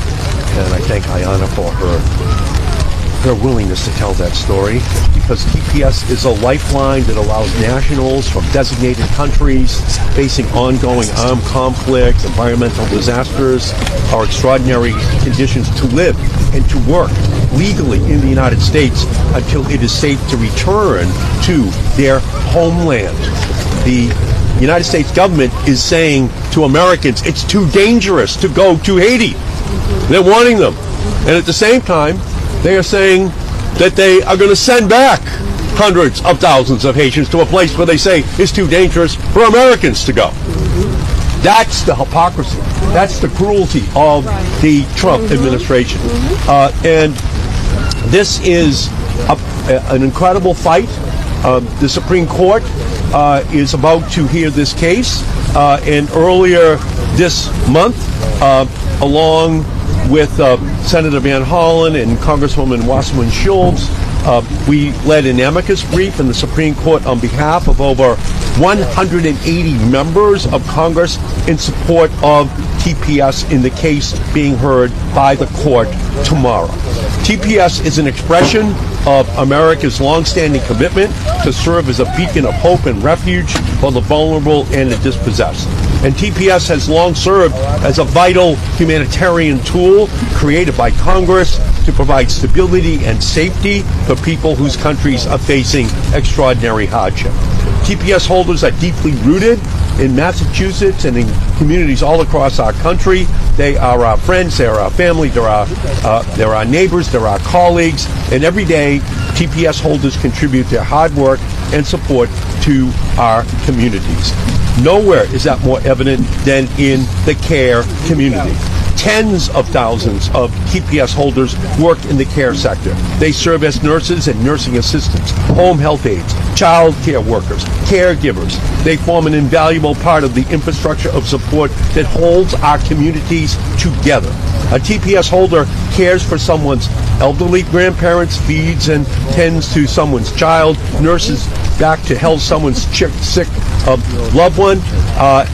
And I thank Ayanna for her willingness to tell that story, because TPS is a lifeline that allows nationals from designated countries facing ongoing armed conflict, environmental disasters, or extraordinary conditions to live and to work legally in the United States until it is safe to return to their homeland. The United States government is saying to Americans it's too dangerous to go to Haiti. They're warning them. And at the same time, they are saying that they are going to send back hundreds of thousands of Haitians to a place where they say it's too dangerous for Americans to go. That's the hypocrisy. That's the cruelty of the Trump administration. And this is an incredible fight. The Supreme Court is about to hear this case. And earlier this month, along with Senator Van Hollen and Congresswoman Wasserman Schultz, we led an amicus brief in the Supreme Court on behalf of over 180 members of Congress in support of TPS in the case being heard by the court tomorrow. TPS is an expression of America's longstanding commitment to serve as a beacon of hope and refuge for the vulnerable and the dispossessed. And TPS has long served as a vital humanitarian tool created by Congress to provide stability and safety for people whose countries are facing extraordinary hardship. TPS holders are deeply rooted in Massachusetts and in communities all across our country. They are our friends, they are our family, they're our neighbors, they're our colleagues, and every day TPS holders contribute their hard work and support to our communities. Nowhere is that more evident than in the care community. Tens of thousands of TPS holders work in the care sector. They serve as nurses and nursing assistants, home health aides, child care workers, caregivers. They form an invaluable part of the infrastructure of support that holds our communities together. A TPS holder cares for someone's elderly grandparents, feeds and tends to someone's child, nurses back to health someone's sick loved one,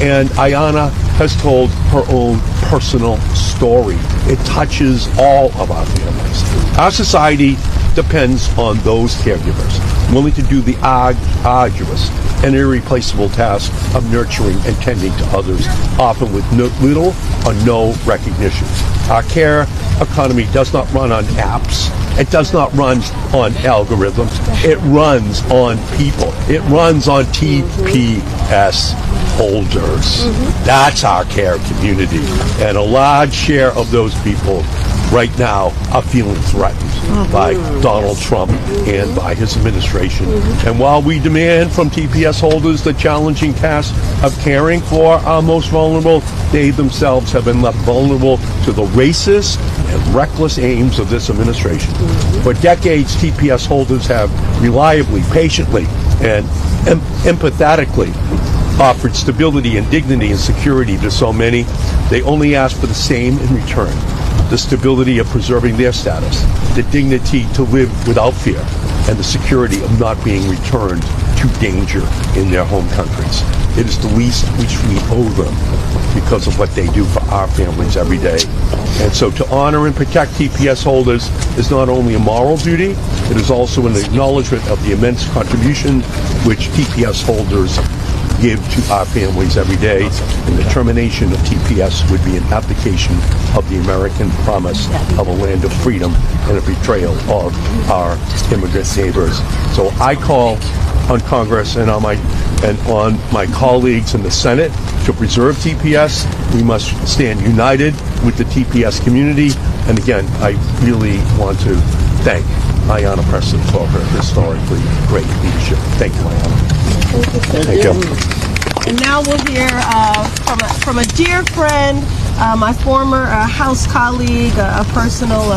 and Ayanna has told her own personal story. It touches all of our families. Our society depends on those caregivers, willing to do the arduous and irreplaceable task of nurturing and tending to others, often with little or no recognition. Our care economy does not run on apps. It does not run on algorithms. It runs on people. It runs on TPS holders. That's our care community. And a large share of those people right now are feeling threatened by Donald Trump and by his administration. And while we demand from TPS holders the challenging task of caring for our most vulnerable, they themselves have been left vulnerable to the racist and reckless aims of this administration. For decades, TPS holders have reliably, patiently, and empathetically offered stability and dignity and security to so many. They only ask for the same in return: the stability of preserving their status, the dignity to live without fear, and the security of not being returned to danger in their home countries. It is the least which we owe them because of what they do for our families every day. And so to honor and protect TPS holders is not only a moral duty, it is also an acknowledgement of the immense contribution which TPS holders give to our families every day, and the termination of TPS would be an abdication of the American promise of a land of freedom and a betrayal of our immigrant neighbors. So I call on Congress and on my colleagues in the Senate to preserve TPS. We must stand united with the TPS community. And again, I really want to thank Ayanna Pressley for her historically great leadership. Thank you, Ayanna. Thank you. And now we'll hear from a dear friend, my former House colleague, a personal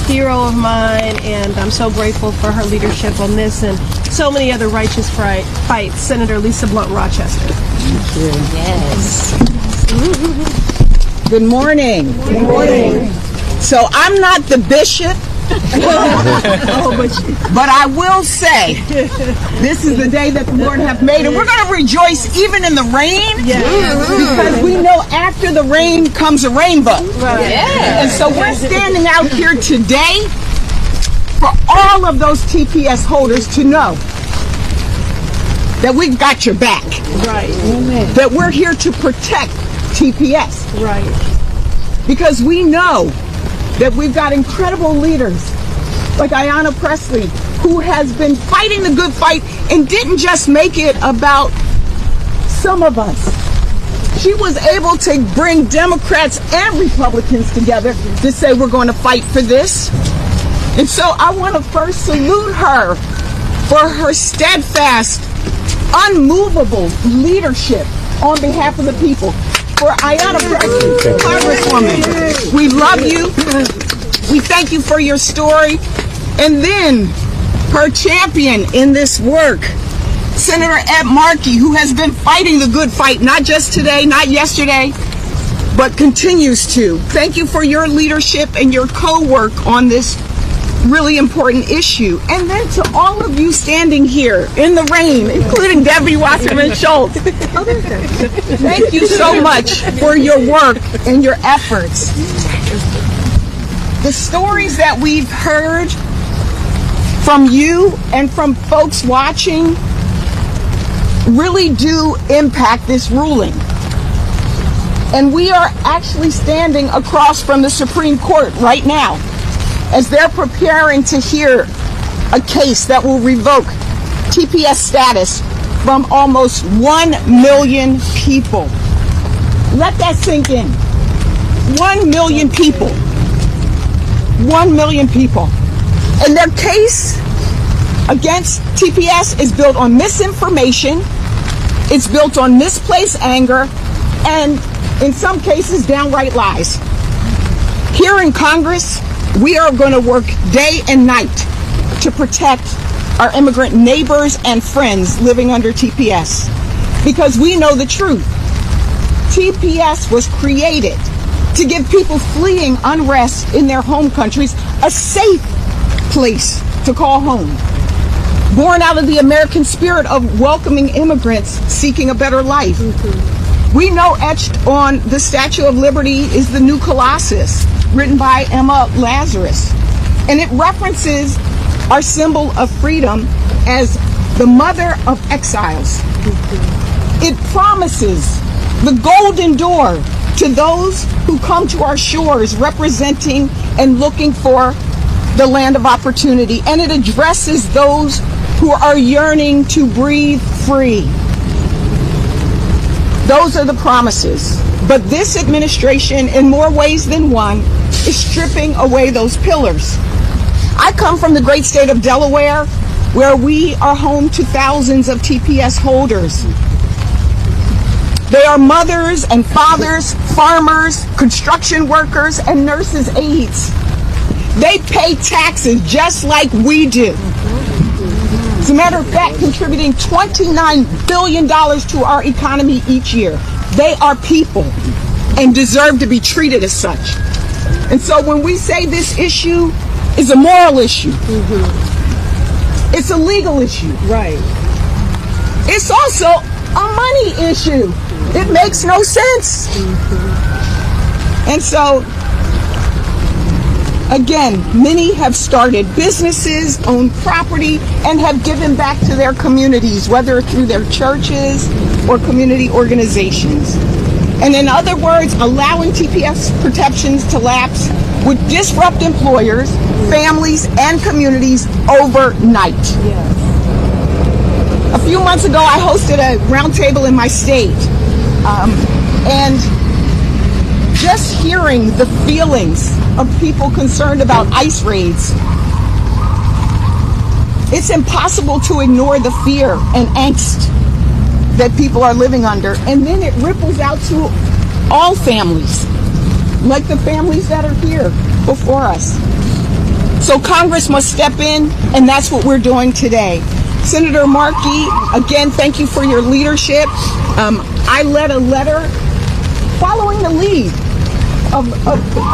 hero of mine, and I'm so grateful for her leadership on this and so many other righteous fights, Senator Lisa Blunt Rochester. Yes. Good morning. Good morning. So I'm not the bishop, but I will say this is the day that the Lord hath made, and we're going to rejoice even in the rain, because we know after the rain comes a rainbow. And so we're standing out here today for all of those TPS holders to know that we've got your back. Right. That we're here to protect TPS. Right. Because we know that we've got incredible leaders like Ayanna Pressley, who has been fighting the good fight and didn't just make it about some of us. She was able to bring Democrats and Republicans together to say we're going to fight for this. And so I want to first salute her for her steadfast, unmovable leadership on behalf of the people. For Ayanna Pressley, Congresswoman, we love you. We thank you for your story. And then her champion in this work, Senator Ed Markey, who has been fighting the good fight, not just today, not yesterday, but continues to. Thank you for your leadership and your co-work on this really important issue. And then to all of you standing here in the rain, including Debbie Wasserman Schultz, thank you so much for your work and your efforts. The stories that we've heard from you and from folks watching really do impact this ruling. And we are actually standing across from the Supreme Court right now as they're preparing to hear a case that will revoke TPS status from almost 1 million people. Let that sink in. 1 million people. 1 million people. And their case against TPS is built on misinformation, it's built on misplaced anger, and in some cases, downright lies. Here in Congress, we are going to work day and night to protect our immigrant neighbors and friends living under TPS, because we know the truth. TPS was created to give people fleeing unrest in their home countries a safe place to call home. Born out of the American spirit of welcoming immigrants seeking a better life. We know etched on the Statue of Liberty is the New Colossus, written by Emma Lazarus. And it references our symbol of freedom as the mother of exiles. It promises the golden door to those who come to our shores representing and looking for the land of opportunity. And it addresses those who are yearning to breathe free. Those are the promises. But this administration, in more ways than one, is stripping away those pillars. I come from the great state of Delaware, where we are home to thousands of TPS holders. They are mothers and fathers, farmers, construction workers, and nurses' aides. They pay taxes just like we do. As a matter of fact, contributing $29 billion to our economy each year. They are people and deserve to be treated as such. And so when we say this issue is a moral issue, it's a legal issue. Right. It's also a money issue. It makes no sense. And so, again, many have started businesses, owned property, and have given back to their communities, whether through their churches or community organizations. And in other words, allowing TPS protections to lapse would disrupt employers, families, and communities overnight. A few months ago, I hosted a roundtable in my state, and just hearing the feelings of people concerned about ICE raids, it's impossible to ignore the fear and angst that people are living under. And then it ripples out to all families, like the families that are here before us. So Congress must step in, and that's what we're doing today. Senator Markey, again, thank you for your leadership. I led a letter following the lead of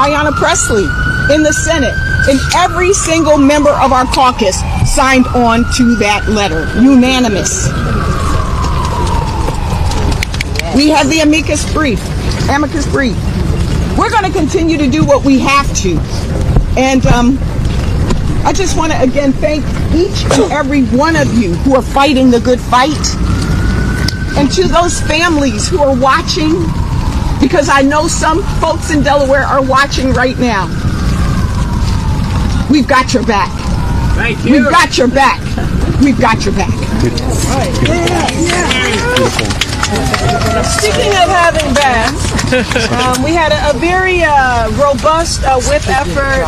Ayanna Pressley in the Senate, and every single member of our caucus signed on to that letter, unanimous. We have the amicus brief. We're going to continue to do what we have to. And I just want to again thank each and every one of you who are fighting the good fight. And to those families who are watching, because I know some folks in Delaware are watching right now. We've got your back. Thank you. We've got your back. We've got your back. Speaking of having backs, we had a very robust whip effort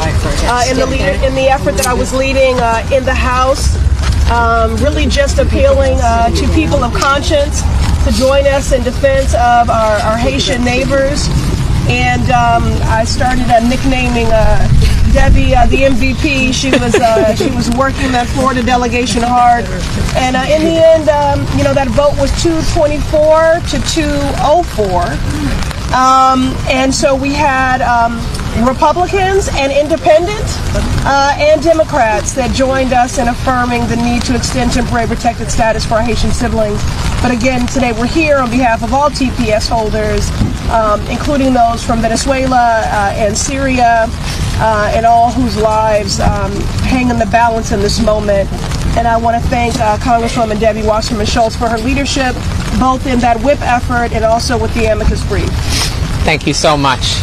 in the effort that I was leading in the House. Really just appealing to people of conscience to join us in defense of our Haitian neighbors. And I started nicknaming Debbie the MVP. She was working that Florida delegation hard, and in the end, that vote was 224 to 204, and so we had Republicans and independents and Democrats that joined us in affirming the need to extend temporary protected status for our Haitian siblings. But again, today we're here on behalf of all TPS holders, including those from Venezuela and Syria, and all whose lives hang in the balance in this moment. And I want to thank Congresswoman Debbie Wasserman Schultz for her leadership, both in that whip effort and also with the amicus brief. Thank you so much.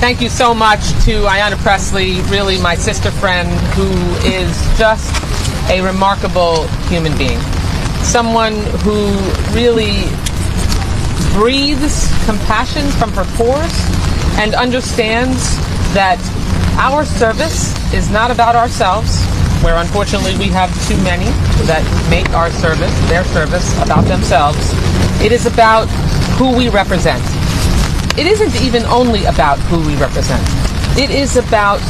Thank you so much to Ayanna Pressley, really my sister friend, who is just a remarkable human being. Someone who really breathes compassion from her pores and understands that our service is not about ourselves, where unfortunately we have too many that make our service, their service, about themselves. It is about who we represent. it isn't even only about who we represent. It is about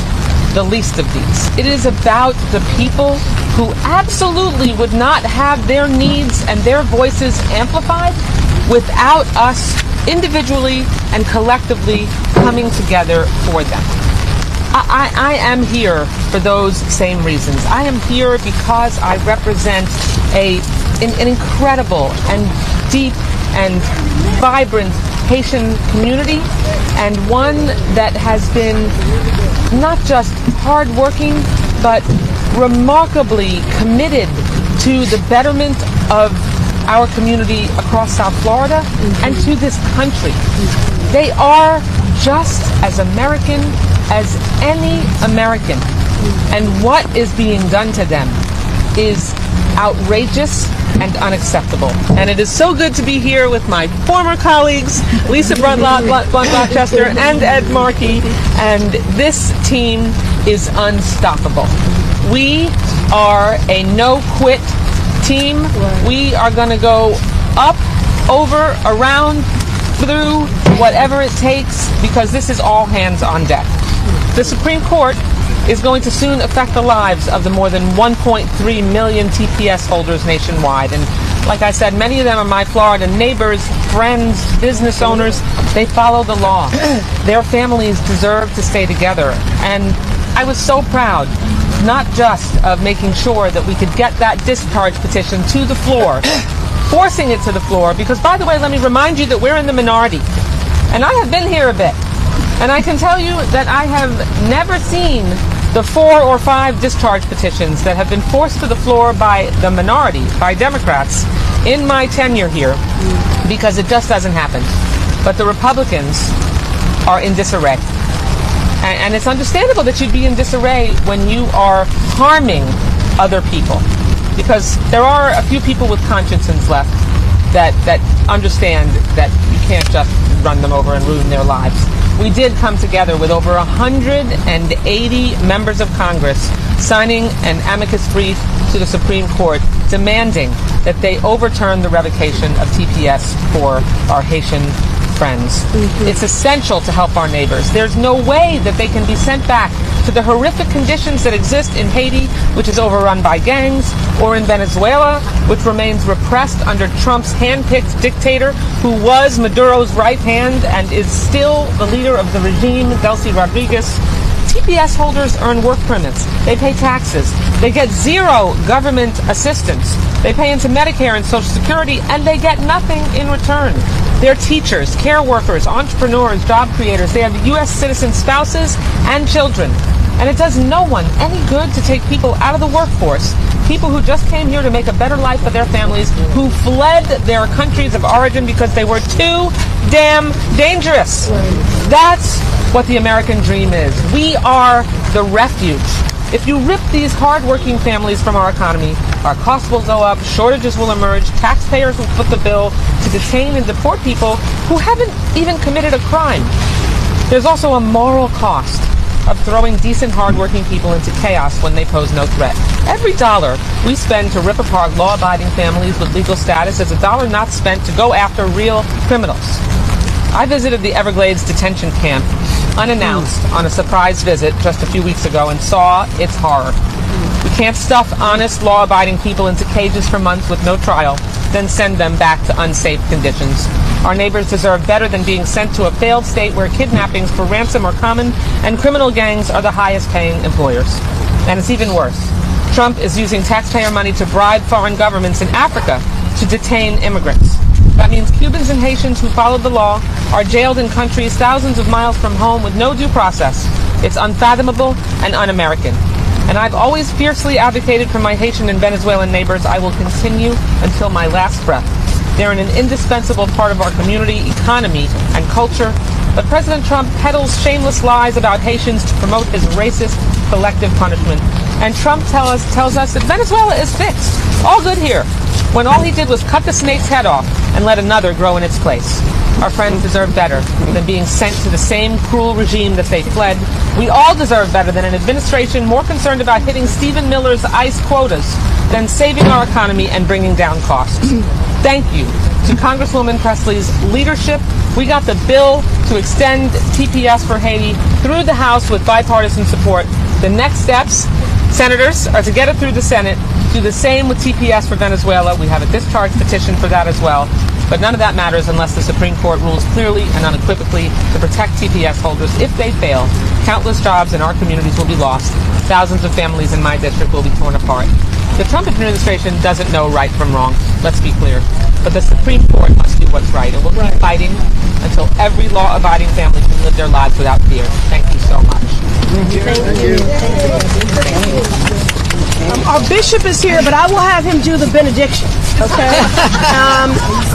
the least of these. It is about the people who absolutely would not have their needs and their voices amplified without us individually and collectively coming together for them. I am here for those same reasons. I am here because I represent an incredible and deep and vibrant Haitian community, and one that has been not just hardworking, but remarkably committed to the betterment of our community across South Florida and to this country. They are just as American as any American, and what is being done to them is outrageous and unacceptable. And it is so good to be here with my former colleagues, Lisa Blunt-Rochester and Ed Markey, and this team is unstoppable. We are a no-quit team. We are going to go up, over, around, through, whatever it takes, because this is all hands on deck. The Supreme Court is going to soon affect the lives of the more than 1.3 million TPS holders nationwide. And like I said, many of them are my Florida neighbors, friends, business owners. They follow the law. Their families deserve to stay together. And I was so proud, not just of making sure that we could get that discharge petition to the floor, forcing it to the floor, because, by the way, let me remind you that we're in the minority. And I have been here a bit. And I can tell you that I have never seen the 4 or 5 discharge petitions that have been forced to the floor by the minority, by Democrats, in my tenure here, because it just doesn't happen. But the Republicans are in disarray. And it's understandable that you'd be in disarray when you are harming other people, because there are a few people with consciences left that understand that you can't just run them over and ruin their lives. We did come together with over 180 members of Congress signing an amicus brief to the Supreme Court demanding that they overturn the revocation of TPS for our Haitian friends. It's essential to help our neighbors. There's no way that they can be sent back to the horrific conditions that exist in Haiti, which is overrun by gangs, or in Venezuela, which remains repressed under Trump's hand-picked dictator, who was Maduro's right hand and is still the leader of the regime, Delcy Rodriguez. TPS holders earn work permits. They pay taxes. They get zero government assistance. They pay into Medicare and Social Security, and they get nothing in return. They're teachers, care workers, entrepreneurs, job creators. They have U.S. citizen spouses and children. And it does no one any good to take people out of the workforce, people who just came here to make a better life for their families, who fled their countries of origin because they were too damn dangerous. That's what the American dream is. We are the refuge. If you rip these hard-working families from our economy, our costs will go up, shortages will emerge, taxpayers will foot the bill to detain and deport people who haven't even committed a crime. There's also a moral cost of throwing decent, hard-working people into chaos when they pose no threat. Every dollar we spend to rip apart law-abiding families with legal status is a dollar not spent to go after real criminals. I visited the Everglades detention camp unannounced on a surprise visit just a few weeks ago and saw its horror. We can't stuff honest, law-abiding people into cages for months with no trial, then send them back to unsafe conditions. Our neighbors deserve better than being sent to a failed state where kidnappings for ransom are common and criminal gangs are the highest-paying employers. And it's even worse. Trump is using taxpayer money to bribe foreign governments in Africa to detain immigrants. That means Cubans and Haitians who followed the law are jailed in countries thousands of miles from home with no due process. It's unfathomable and un-American. And I've always fiercely advocated for my Haitian and Venezuelan neighbors. I will continue until my last breath. They're an indispensable part of our community, economy, and culture. But President Trump peddles shameless lies about Haitians to promote his racist collective punishment. And Trump tells us that Venezuela is fixed. All good here. When all he did was cut the snake's head off and let another grow in its place. Our friends deserve better than being sent to the same cruel regime that they fled. We all deserve better than an administration more concerned about hitting Stephen Miller's ICE quotas than saving our economy and bringing down costs. Thank you to Congresswoman Presley's leadership, we got the bill to extend TPS for Haiti through the House with bipartisan support. The next steps, senators, are to get it through the Senate, do the same with TPS for Venezuela. We have a discharge petition for that as well. But none of that matters unless the Supreme Court rules clearly and unequivocally to protect TPS holders. If they fail, countless jobs in our communities will be lost. Thousands of families in my district will be torn apart. The Trump administration doesn't know right from wrong, let's be clear. But the Supreme Court must do what's right, and we'll keep fighting until every law-abiding family can live their lives without fear. Thank you so much. Our bishop is here, but I will have him do the benediction, okay?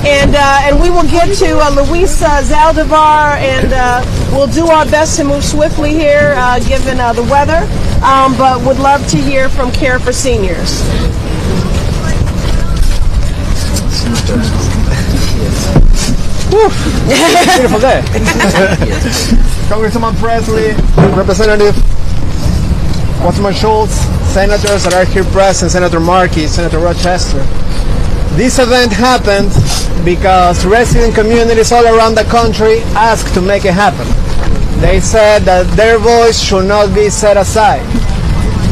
And we will get to Luis Zaldivar, and we'll do our best to move swiftly here, given the weather, but would love to hear from Care for Seniors. Beautiful day. Congresswoman Presley, Representative Councilman Schultz, senators that are here present, Senator Markey, Senator Rochester. This event happened because resident communities all around the country asked to make it happen. They said that their voice should not be set aside.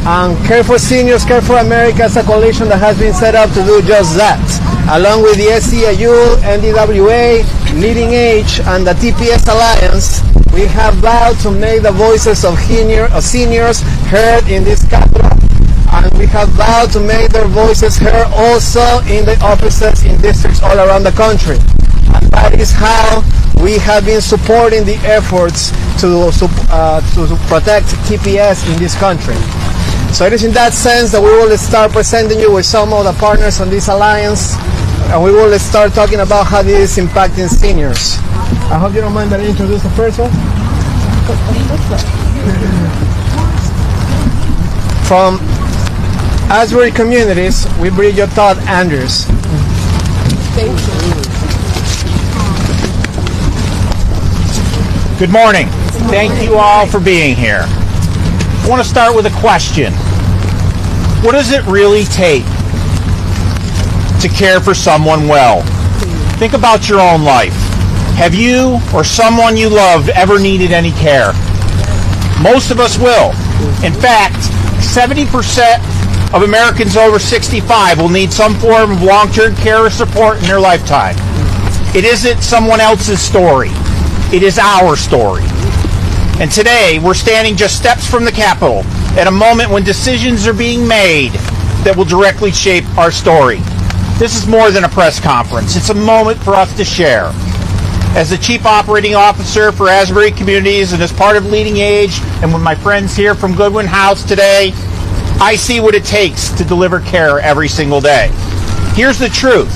And Care for Seniors, Care for America is a coalition that has been set up to do just that. Along with the SEIU, NDWA, Leading Age, and the TPS Alliance, we have vowed to make the voices of seniors heard in this capital, and we have vowed to make their voices heard also in the offices in districts all around the country. And that is how we have been supporting the efforts to protect TPS in this country. So it is in that sense that we will start presenting you with some of the partners on this alliance, and we will start talking about how this is impacting seniors. I hope you don't mind that I introduce the first one. From Asbury Communities, we bring you Todd Andrews. Thank you. Good morning. Thank you all for being here. I want to start with a question. What does it really take to care for someone well? Think about your own life. Have you or someone you loved ever needed any care? Most of us will. In fact, 70% of Americans over 65 will need some form of long-term care or support in their lifetime. It isn't someone else's story. It is our story. And today, we're standing just steps from the Capitol at a moment when decisions are being made that will directly shape our story. This is more than a press conference. It's a moment for us to share. As the Chief Operating Officer for Asbury Communities and as part of Leading Age and with my friends here from Goodwin House today, I see what it takes to deliver care every single day. Here's the truth.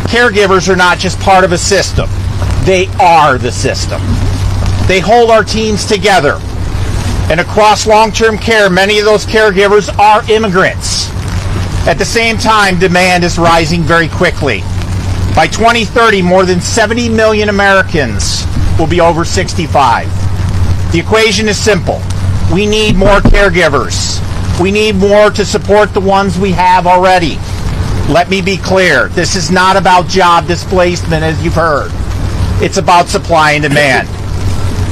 Caregivers are not just part of a system. They are the system. They hold our teams together. And across long-term care, many of those caregivers are immigrants. At the same time, demand is rising very quickly. By 2030, more than 70 million Americans will be over 65. The equation is simple. We need more caregivers. We need more to support the ones we have already. Let me be clear. This is not about job displacement, as you've heard. It's about supply and demand.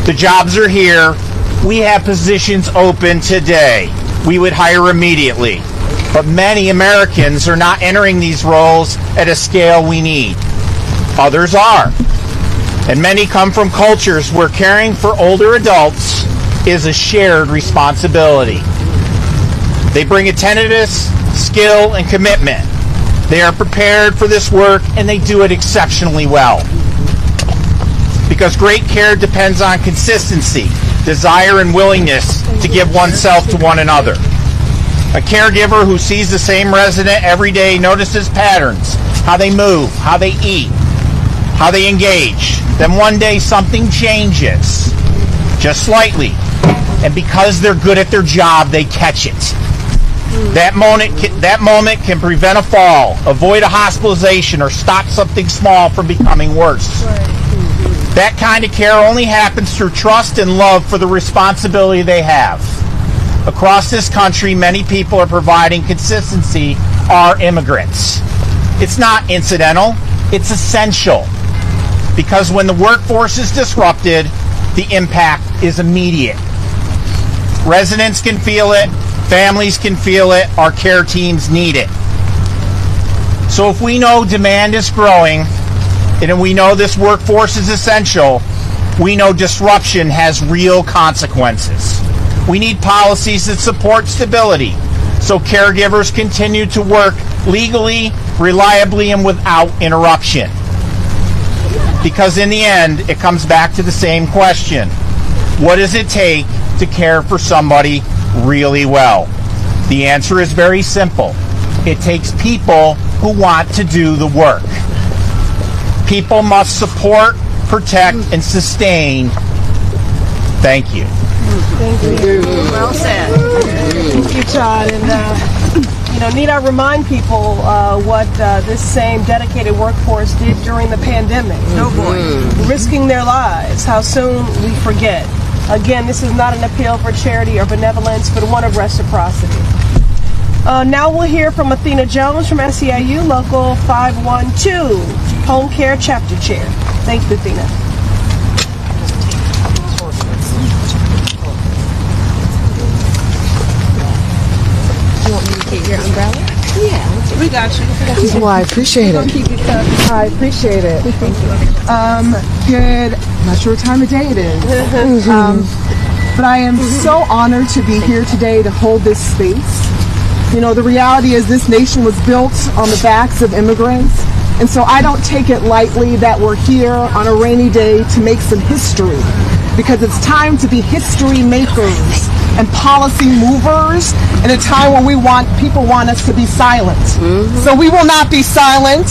The jobs are here. We have positions open today. We would hire immediately. But many Americans are not entering these roles at a scale we need. Others are. And many come from cultures where caring for older adults is a shared responsibility. They bring attentiveness, skill, and commitment. They are prepared for this work, and they do it exceptionally well. Because great care depends on consistency, desire, and willingness to give oneself to one another. A caregiver who sees the same resident every day notices patterns, how they move, how they eat, how they engage. Then one day something changes, just slightly. And because they're good at their job, they catch it. That moment can prevent a fall, avoid a hospitalization, or stop something small from becoming worse. That kind of care only happens through trust and love for the responsibility they have. Across this country, many people are providing consistency are immigrants. It's not incidental. It's essential because when the workforce is disrupted, the impact is immediate. Residents can feel it, families can feel it, our care teams need it. So if we know demand is growing, and we know this workforce is essential, we know disruption has real consequences. We need policies that support stability so caregivers continue to work legally, reliably, and without interruption. Because in the end, it comes back to the same question. What does it take to care for somebody really well? The answer is very simple. It takes people who want to do the work. People must support, protect, and sustain. Thank you. Thank you. Well said. Thank you, Todd. And need I remind people what this same dedicated workforce did during the pandemic? Oh boy. Risking their lives. How soon we forget. Again, this is not an appeal for charity or benevolence, but one of reciprocity. Now we'll hear from Athena Jones from SEIU Local 512, Home Care Chapter Chair. Thank you, Athena. You want me to get your umbrella? Yeah. We got you. Well, I appreciate it. Keep it covered. I appreciate it. Thank you. Good. I'm not sure what time of day it is. But I am so honored to be here today to hold this space. The reality is this nation was built on the backs of immigrants. And so I don't take it lightly that we're here on a rainy day to make some history. Because it's time to be history makers and policy movers in a time when people want us to be silent. So we will not be silent.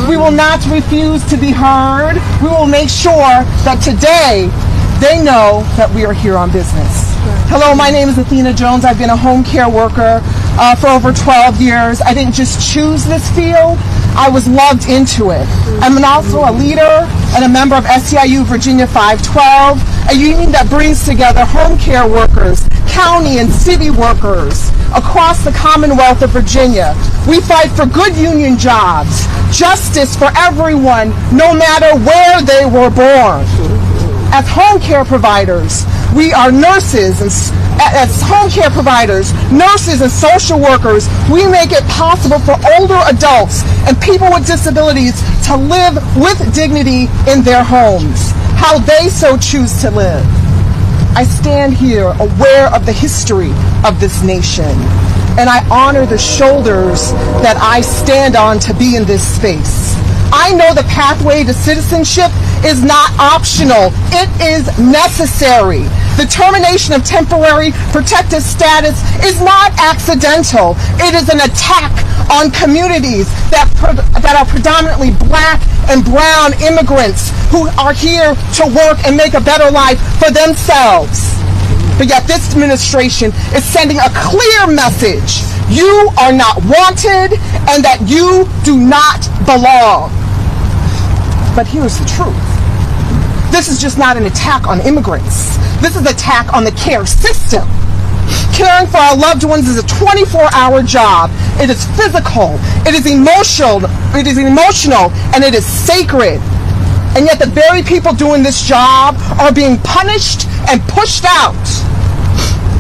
We will not refuse to be heard. We will make sure that today they know that we are here on business. Hello, my name is Athena Jones. I've been a home care worker for over 12 years. I didn't just choose this field. I was loved into it. I'm also a leader and a member of SEIU Virginia 512, a union that brings together home care workers, county and city workers across the Commonwealth of Virginia. We fight for good union jobs, justice for everyone, no matter where they were born. As home care providers, we are nurses, and as home care providers, nurses and social workers, we make it possible for older adults and people with disabilities to live with dignity in their homes, how they so choose to live. I stand here aware of the history of this nation, and I honor the shoulders that I stand on to be in this space. I know the pathway to citizenship is not optional. It is necessary. The termination of temporary protected status is not accidental. It is an attack on communities that are predominantly black and brown immigrants who are here to work and make a better life for themselves. But yet this administration is sending a clear message. You are not wanted and that you do not belong. But here's the truth. This is just not an attack on immigrants. This is an attack on the care system. Caring for our loved ones is a 24-hour job. It is physical, it is emotional, and it is sacred. And yet the very people doing this job are being punished and pushed out.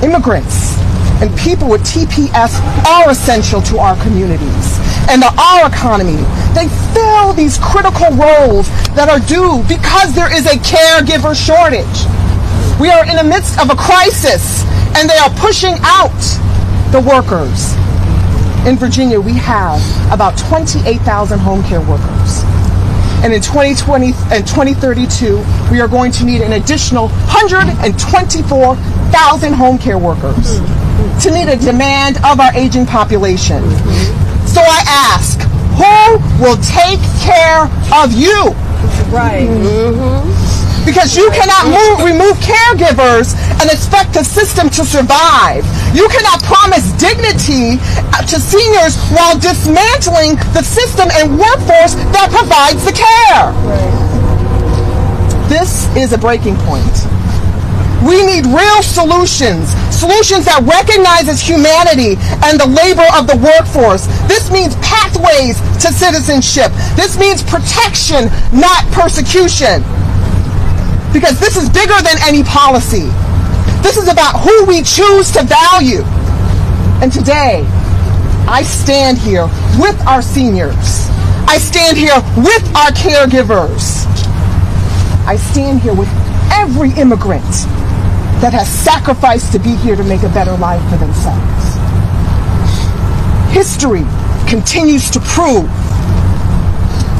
Immigrants and people with TPS are essential to our communities and our economy. They fill these critical roles that are due because there is a caregiver shortage. We are in the midst of a crisis and they are pushing out the workers. In Virginia, we have about 28,000 home care workers. And in 2020 and 2032, we are going to need an additional 124,000 home care workers to meet a demand of our aging population. So I ask, who will take care of you? Right. Because you cannot remove caregivers and expect the system to survive. You cannot promise dignity to seniors while dismantling the system and workforce that provides the care. Right. This is a breaking point. We need real real solutions, solutions that recognizes humanity and the labor of the workforce. This means pathways to citizenship. This means protection, not persecution. Because this is bigger than any policy. This is about who we choose to value. And today, I stand here with our seniors. I stand here with our caregivers. I stand here with every immigrant that has sacrificed to be here to make a better life for themselves. History continues to prove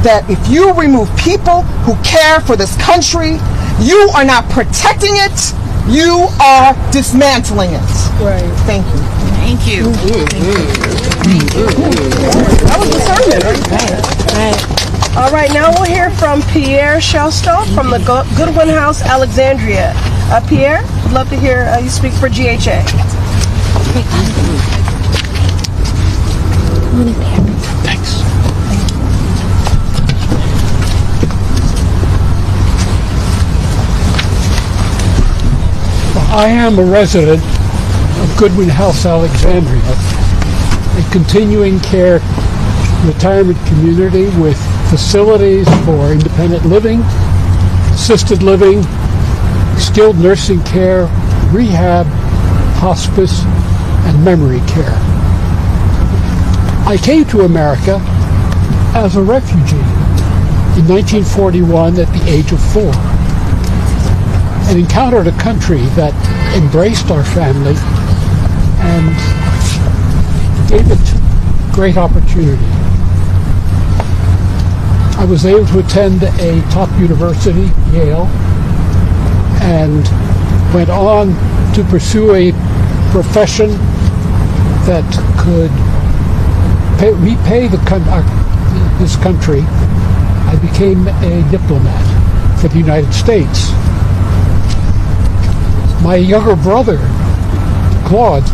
that if you remove people who care for this country, you are not protecting it, you are dismantling it. Right. Thank you. Thank you. That was the sermon. Right. All right, now we'll hear from Pierre Shelstow from the Goodwin House, Alexandria. Pierre, I'd love to hear you speak for GHA. Thanks. I am a resident of Goodwin House, Alexandria, a continuing care retirement community with facilities for independent living, assisted living, skilled nursing care, rehab, hospice, and memory care. I came to America as a refugee in 1941 at the age of 4 and encountered a country that embraced our family and gave it great opportunity. I was able to attend a top university, Yale, and went on to pursue a profession that could repay this country. I became a diplomat for the United States. My younger brother, Claude,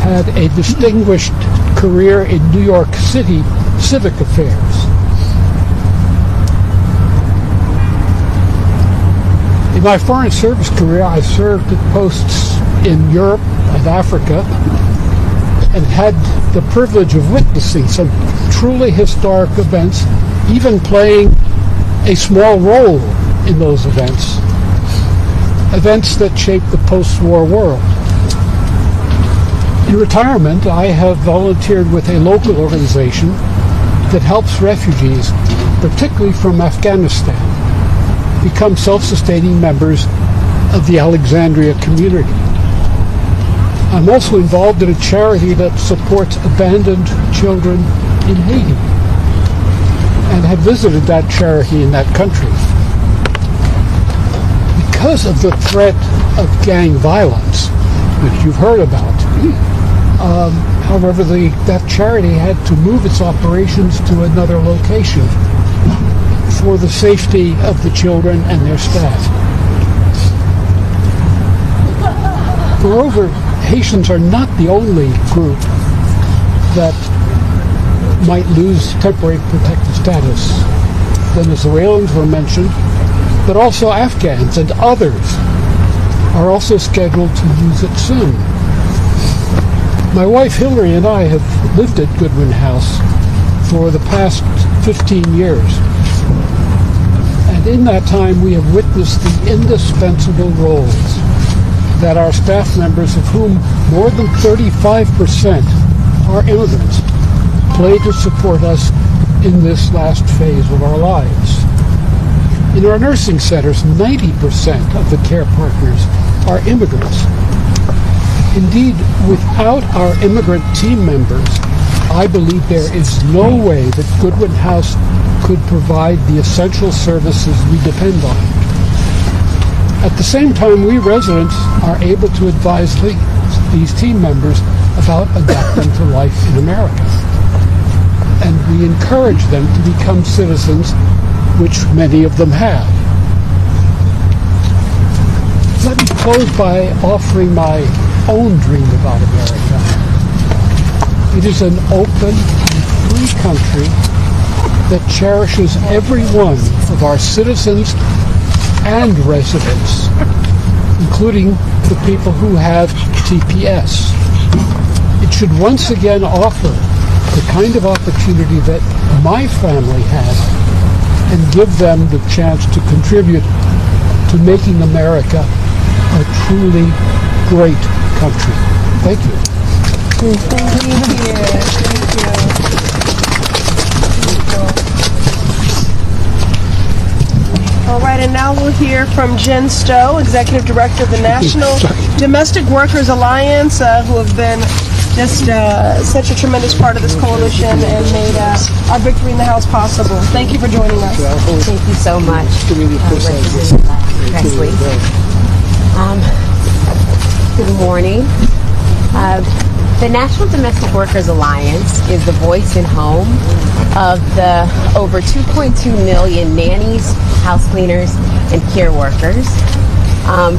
had a distinguished career in New York City civic affairs. In my foreign service career, I served at posts in Europe and Africa and had the privilege of witnessing some truly historic events, even playing a small role in those events that shaped the post-war world. In retirement, I have volunteered with a local organization that helps refugees, particularly from Afghanistan, become self-sustaining members of the Alexandria community. I'm also involved in a charity that supports abandoned children in Haiti and have visited that charity in that country. Because of the threat of gang violence, which you've heard about, however, that charity had to move its operations to another location for the safety of the children and their staff. Moreover, Haitians are not the only group that might lose temporary protected status. Venezuelans were mentioned, but also Afghans and others are also scheduled to lose it soon. My wife Hillary and I have lived at Goodwin House for the past 15 years. And in that time, we have witnessed the indispensable roles that our staff members, of whom more than 35% are immigrants, play to support us in this last phase of our lives. In our nursing centers, 90% of the care partners are immigrants. Indeed, without our immigrant team members, I believe there is no way that Goodwin House could provide the essential services we depend on. At the same time, we residents are able to advise these team members about adapting to life in America. And we encourage them to become citizens, which many of them have. Let me close by offering my own dream about America. It is an open and free country that cherishes every one of our citizens and residents including the people who have TPS. It should once again offer the kind of opportunity that my family had and give them the chance to contribute to making America a truly great country. Thank you. All right, and now we'll hear from Jen Stowe, Executive Director of the National Domestic Workers Alliance, who have been just such a tremendous part of this coalition and made our victory in the House possible. Thank you for joining us. Thank you so much, Representative Presley. Good morning. The National Domestic Workers Alliance is the voice and home of the over 2.2 million nannies, house cleaners, and care workers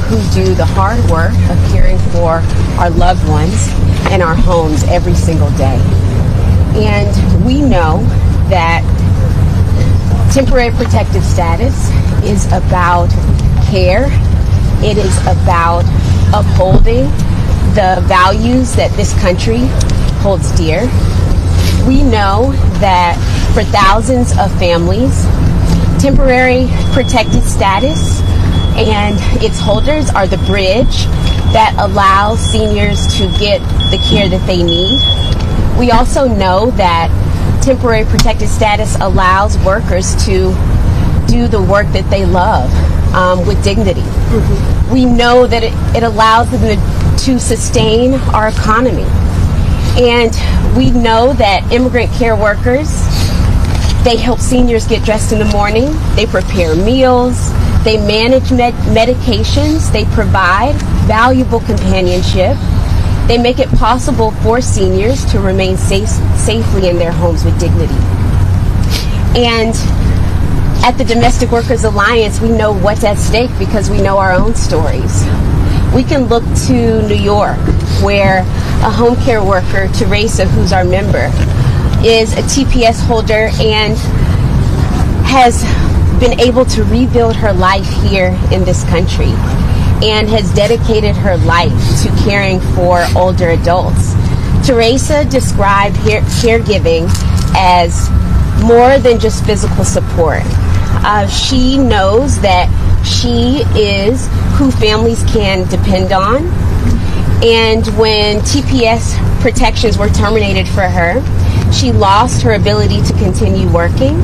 who do the hard work of caring for our loved ones in our homes every single day. And we know that temporary protective status is about care. It is about upholding the values that this country holds dear. We know that for thousands of families, temporary protected status and its holders are the bridge that allows seniors to get the care that they need. We also know that temporary protected status allows workers to do the work that they love with dignity. We know that it allows them to sustain our economy. And we know that immigrant care workers, they help seniors get dressed in the morning, they prepare meals, they manage medications, they provide valuable companionship, they make it possible for seniors to remain safely in their homes with dignity. And at the Domestic Workers Alliance, we know what's at stake because we know our own stories. We can look to New York, where a home care worker, Teresa, who's our member, is a TPS holder and has been able to rebuild her life here in this country and has dedicated her life to caring for older adults. Teresa described caregiving as more than just physical support. She knows that she is who families can depend on. And when TPS protections were terminated for her, she lost her ability to continue working,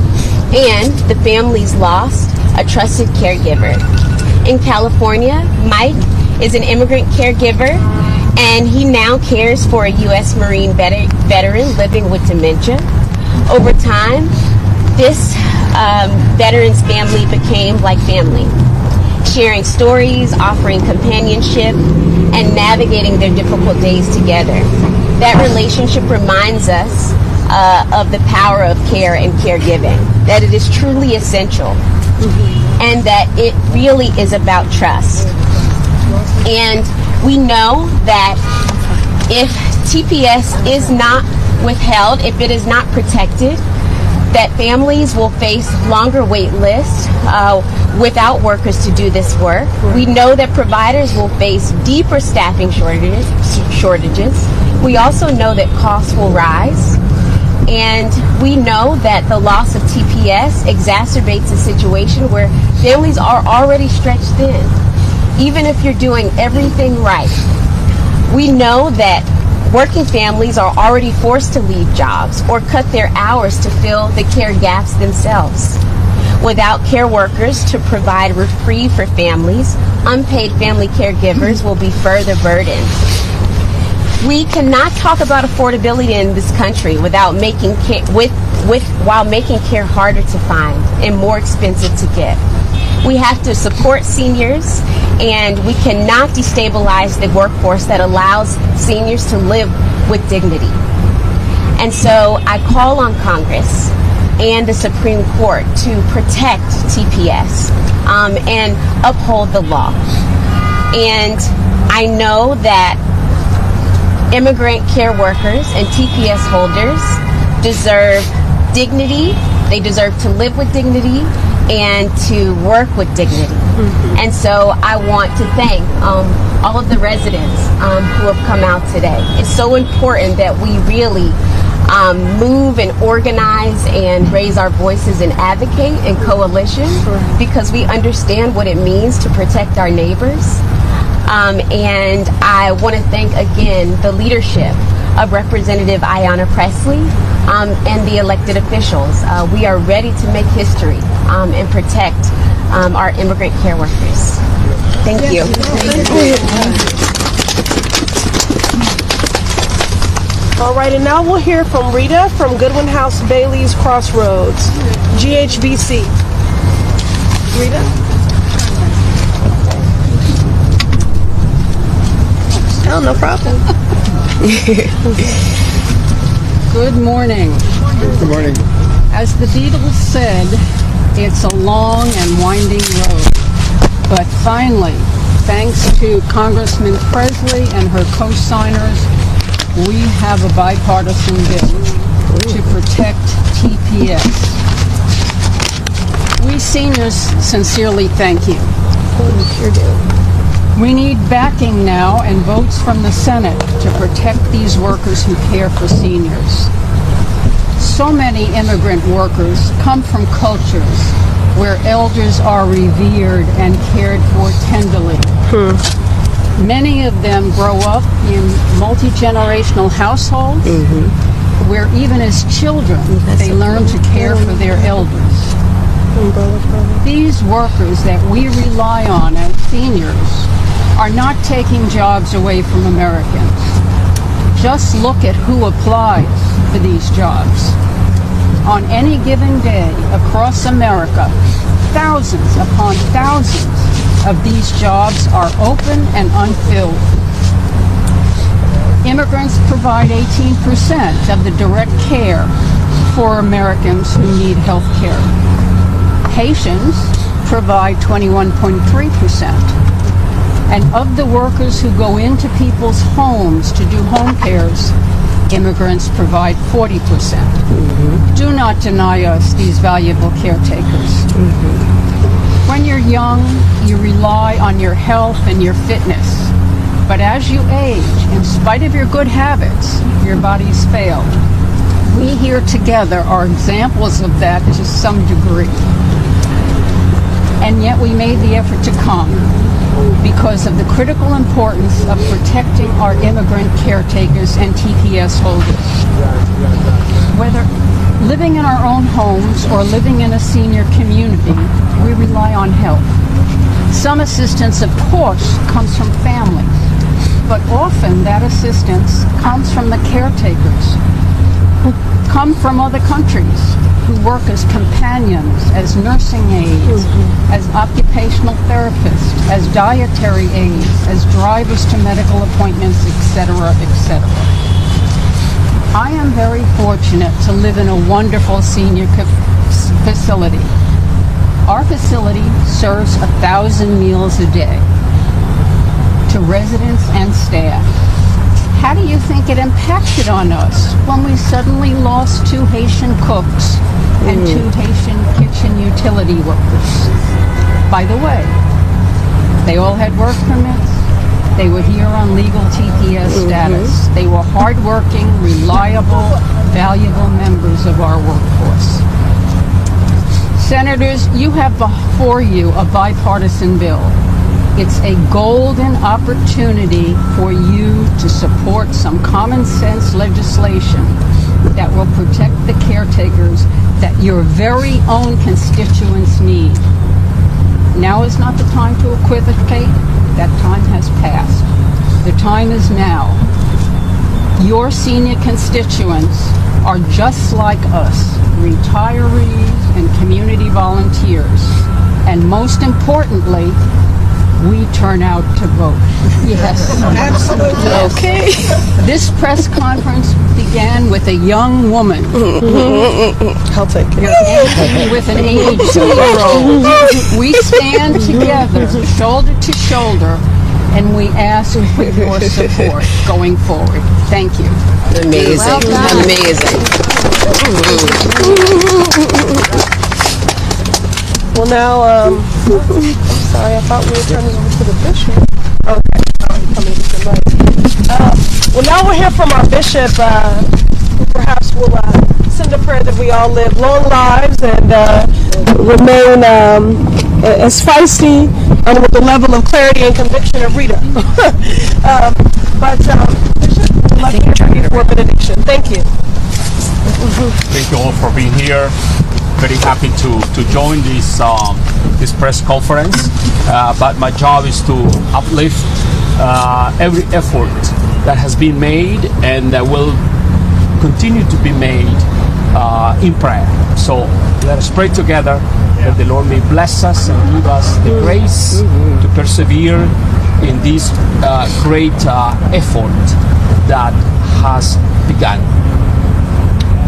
and the families lost a trusted caregiver. In California, Mike is an immigrant caregiver, and he now cares for a U.S. Marine veteran living with dementia. Over time, this veteran's family became like family, sharing stories, offering companionship, and navigating their difficult days together. That relationship reminds us of the power of care and caregiving, that it is truly essential, and that it really is about trust. And we know that if TPS is not withheld, if it is not protected, that families will face longer wait lists without workers to do this work. We know that providers will face deeper staffing shortages. We also know that costs will rise. And we know that the loss of TPS exacerbates a situation where families are already stretched thin, even if you're doing everything right. We know that working families are already forced to leave jobs or cut their hours to fill the care gaps themselves. Without care workers to provide reprieve for families, unpaid family caregivers will be further burdened. We cannot talk about affordability in this country without making while making care harder to find and more expensive to get. We have to support seniors, and we cannot destabilize the workforce that allows seniors to live with dignity. And so I call on Congress and the Supreme Court to protect TPS and uphold the law. And I know that immigrant care workers and TPS holders deserve dignity. They deserve to live with dignity. and to work with dignity. And so I want to thank all of the residents who have come out today. It's so important that we really move and organize and raise our voices and advocate in coalition, because we understand what it means to protect our neighbors. And I want to thank again the leadership of Representative Ayanna Pressley and the elected officials. We are ready to make history and protect our immigrant care workers. Thank you. All right, and now we'll hear from Rita from Goodwin House Bailey's Crossroads, GHBC. Rita? Oh, no problem. Good morning. Good morning. As the Beatles said, it's a long and winding road. But finally, thanks to Congressman Presley and her co-signers, we have a bipartisan bill to protect TPS. We seniors sincerely thank you. We sure do. We need backing now and votes from the Senate to protect these workers who care for seniors. So many immigrant workers come from cultures where elders are revered and cared for tenderly. Many of them grow up in multi-generational households where even as children they learn to care for their elders. These workers that we rely on as seniors are not taking jobs away from Americans. Just look at who applies for these jobs. On any given day across America, thousands upon thousands of these jobs are open and unfilled. Immigrants provide 18% of the direct care for Americans who need health care. Haitians provide 21.3%. And of the workers who go into people's homes to do home cares, immigrants provide 40%. Do not deny us these valuable caretakers. When you're young, you rely on your health and your fitness. But as you age, in spite of your good habits, your bodies fail. We here together are examples of that to some degree. And yet we made the effort to come because of the critical importance of protecting our immigrant caretakers and TPS holders. Whether living in our own homes or living in a senior community, we rely on help. Some assistance, of course, comes from families, but often that assistance comes from the caretakers who come from other countries, who work as companions, as nursing aides, as occupational therapists, as dietary aides, as drivers to medical appointments, etc., etc. I am very fortunate to live in a wonderful senior facility. Our facility serves 1,000 meals a day to residents and staff. How do you think it impacted on us when we suddenly lost 2 Haitian cooks and 2 Haitian kitchen utility workers? By the way, they all had work permits. They were here on legal TPS status. They were hardworking, reliable, valuable members of our workforce. Senators, you have before you a bipartisan bill. It's a golden opportunity for you to support some common sense legislation that will protect the caretakers that your very own constituents need. Now is not the time to equivocate. That time has passed. The time is now. Your senior constituents are just like us, retirees and community volunteers. And most importantly, we turn out to vote. Yes. Absolutely. Okay. This press conference began with a young woman. I'll take it. You're ending with an 82-year-old. We stand together, shoulder to shoulder, and we ask for your support going forward. Thank you. Amazing. Amazing. Well, now, I'm sorry, I thought we were turning over to the bishop. Okay, coming with the mic. Well, now we'll hear from our bishop. Perhaps we'll send a prayer that we all live long lives and remain as feisty and with the level of clarity and conviction of Rita. Bishop, we'd like to hear for benediction. Thank you. Thank you all for being here. Very happy to join this press conference. But my job is to uplift every effort that has been made and that will continue to be made in prayer. So let us pray together that the Lord may bless us and give us the grace to persevere in this great effort that has begun.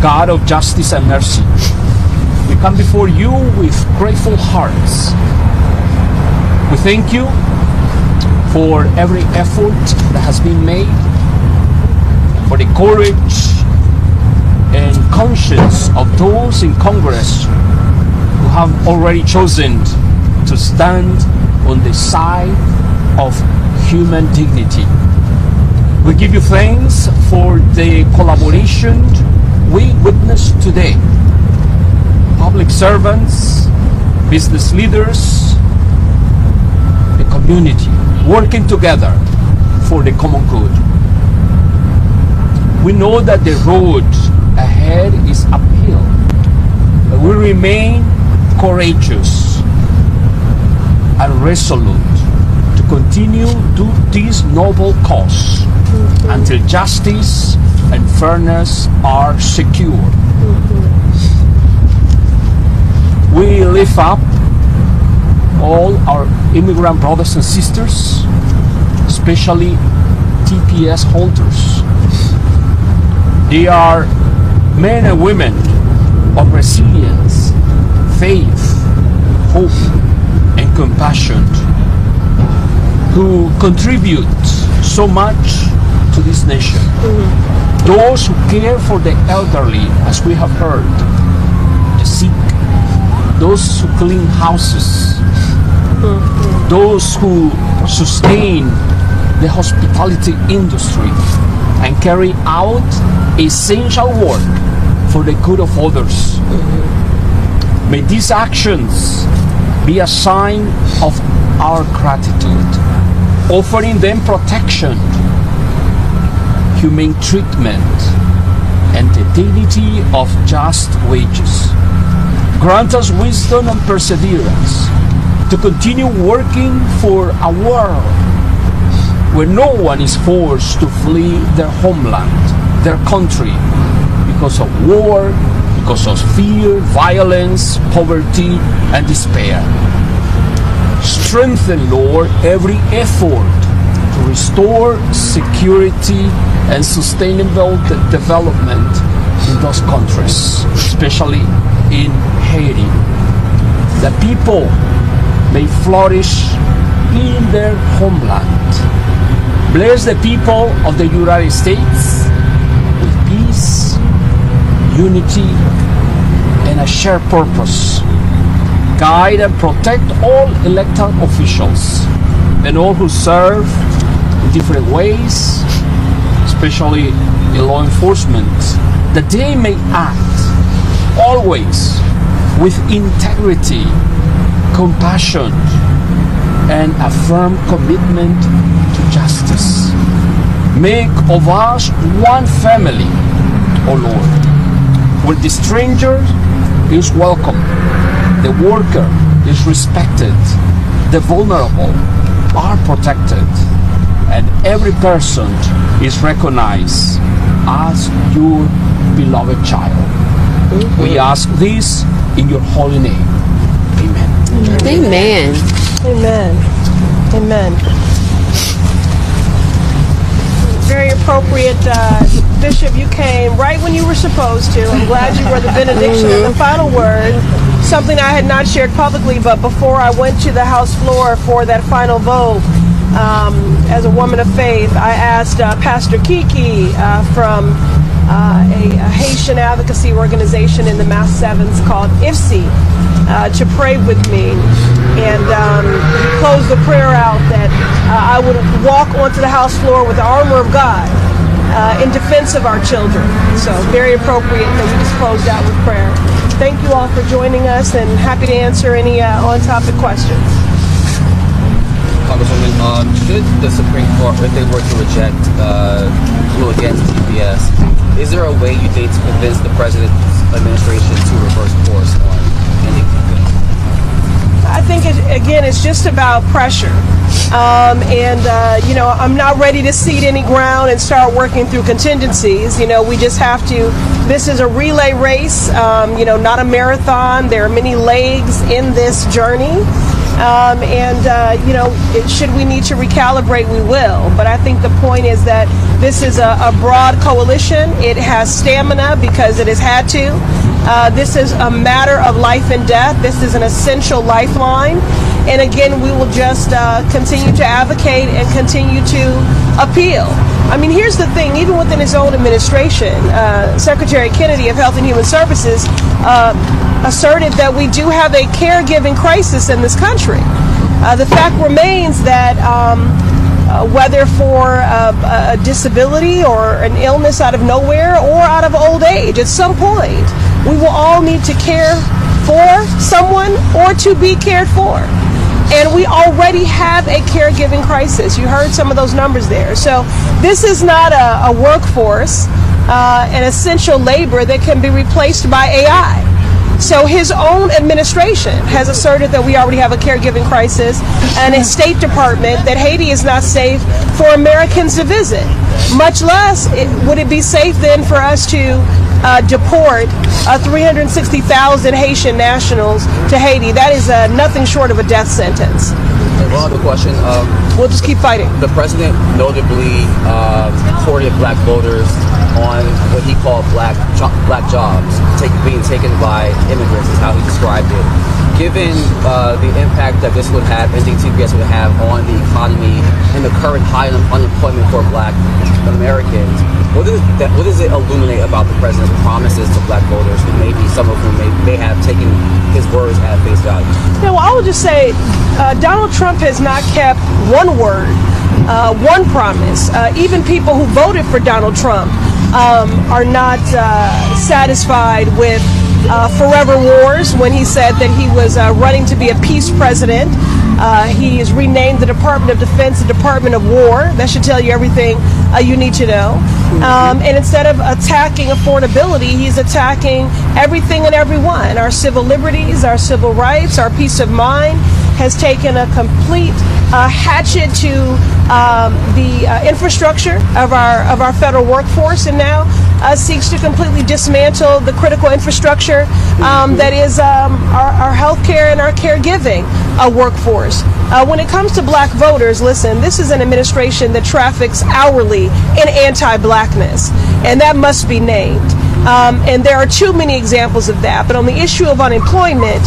God of justice and mercy, we come before you with grateful hearts. We thank you for every effort that has been made, for the courage and conscience of those in Congress who have already chosen to stand on the side of human dignity. We give you thanks for the collaboration we witnessed today. Public servants, business leaders, the community working together for the common good. We know that the road ahead is uphill, but we remain courageous and resolute to continue to this noble cause until justice and fairness are secure. We lift up all our immigrant brothers and sisters, especially TPS holders. They are men and women of resilience, faith, hope, and compassion who contribute so much to this nation. Those who care for the elderly, as we have heard, the sick, those who clean houses, those who sustain the hospitality industry and carry out essential work for the good of others. May these actions be a sign of our gratitude, offering them protection, humane treatment, and the dignity of just wages. Grant us wisdom and perseverance to continue working for a world where no one is forced to flee their homeland, their country, because of war, because of fear, violence, poverty, and despair. Strengthen, Lord, every effort to restore security and sustainable development in those countries, especially in Haiti. The people may flourish in their homeland. Bless the people of the United States with peace, unity, and a shared purpose. Guide and protect all elected officials and all who serve in different ways, especially in law enforcement, that they may act always with integrity, compassion, and a firm commitment to justice. Make of us one family, O Lord, where the stranger is welcome, the worker is respected, the vulnerable are protected, and every person is recognized as your beloved child. We ask this in your holy name. Amen. Amen. Amen. Amen. Very appropriate, Bishop. You came right when you were supposed to. I'm glad you were the benediction and the final word. Something I had not shared publicly, but before I went to the House floor for that final vote, as a woman of faith, I asked Pastor Kiki from a Haitian advocacy organization in the Mass Sevens called Uscis to pray with me, and close the prayer out that I would walk onto the house floor with the armor of God in defense of our children. So very appropriate that we just closed out with prayer. Thank you all for joining us, and happy to answer any on-topic questions. Congresswoman, should the Supreme Court, if they were to reject rule against TPS, is there a way you think to convince the President's administration to reverse course on ending TPS? I think, again, it's just about pressure. You know, I'm not ready to cede any ground and start working through contingencies. You know, we just have to, this is a relay race, you know, not a marathon. There are many legs in this journey. You know, should we need to recalibrate, we will. But I think the point is that this is a broad coalition. It has stamina because it has had to. This is a matter of life and death. This is an essential lifeline. And again, we will just continue to advocate and continue to appeal. I mean, here's the thing, even within his own administration, Secretary Kennedy of Health and Human Services asserted that we do have a caregiving crisis in this country. The fact remains that whether for a disability or an illness out of nowhere or out of old age, at some point, we will all need to care for someone or to be cared for. And we already have a caregiving crisis. You heard some of those numbers there. So this is not a workforce, an essential labor that can be replaced by AI. So his own administration has asserted that we already have a caregiving crisis, and a State Department that Haiti is not safe for Americans to visit. Much less would it be safe then for us to deport 360,000 Haitian nationals to Haiti. That is nothing short of a death sentence. One other question. We'll just keep fighting. The president notably courted black voters on what he called black jobs being taken by immigrants, is how he described it. Given the impact that this would have, ending TPS would have on the economy and the current high unemployment for black Americans, what does it illuminate about the president's promises to black voters, who maybe some of whom may have taken his words at face value? Yeah, well, I would just say Donald Trump has not kept one word, one promise. Even people who voted for Donald Trump are not satisfied with forever wars when he said that he was running to be a peace president. He has renamed the Department of Defense the Department of War. That should tell you everything you need to know. And instead of attacking affordability, he's attacking everything and everyone. Our civil liberties, our civil rights, our peace of mind, has taken a complete hatchet to the infrastructure of our federal workforce, and now seeks to completely dismantle the critical infrastructure that is our healthcare and our caregiving workforce. When it comes to black voters, listen, this is an administration that traffics hourly in anti-blackness, and that must be named. And there are too many examples of that. But on the issue of unemployment,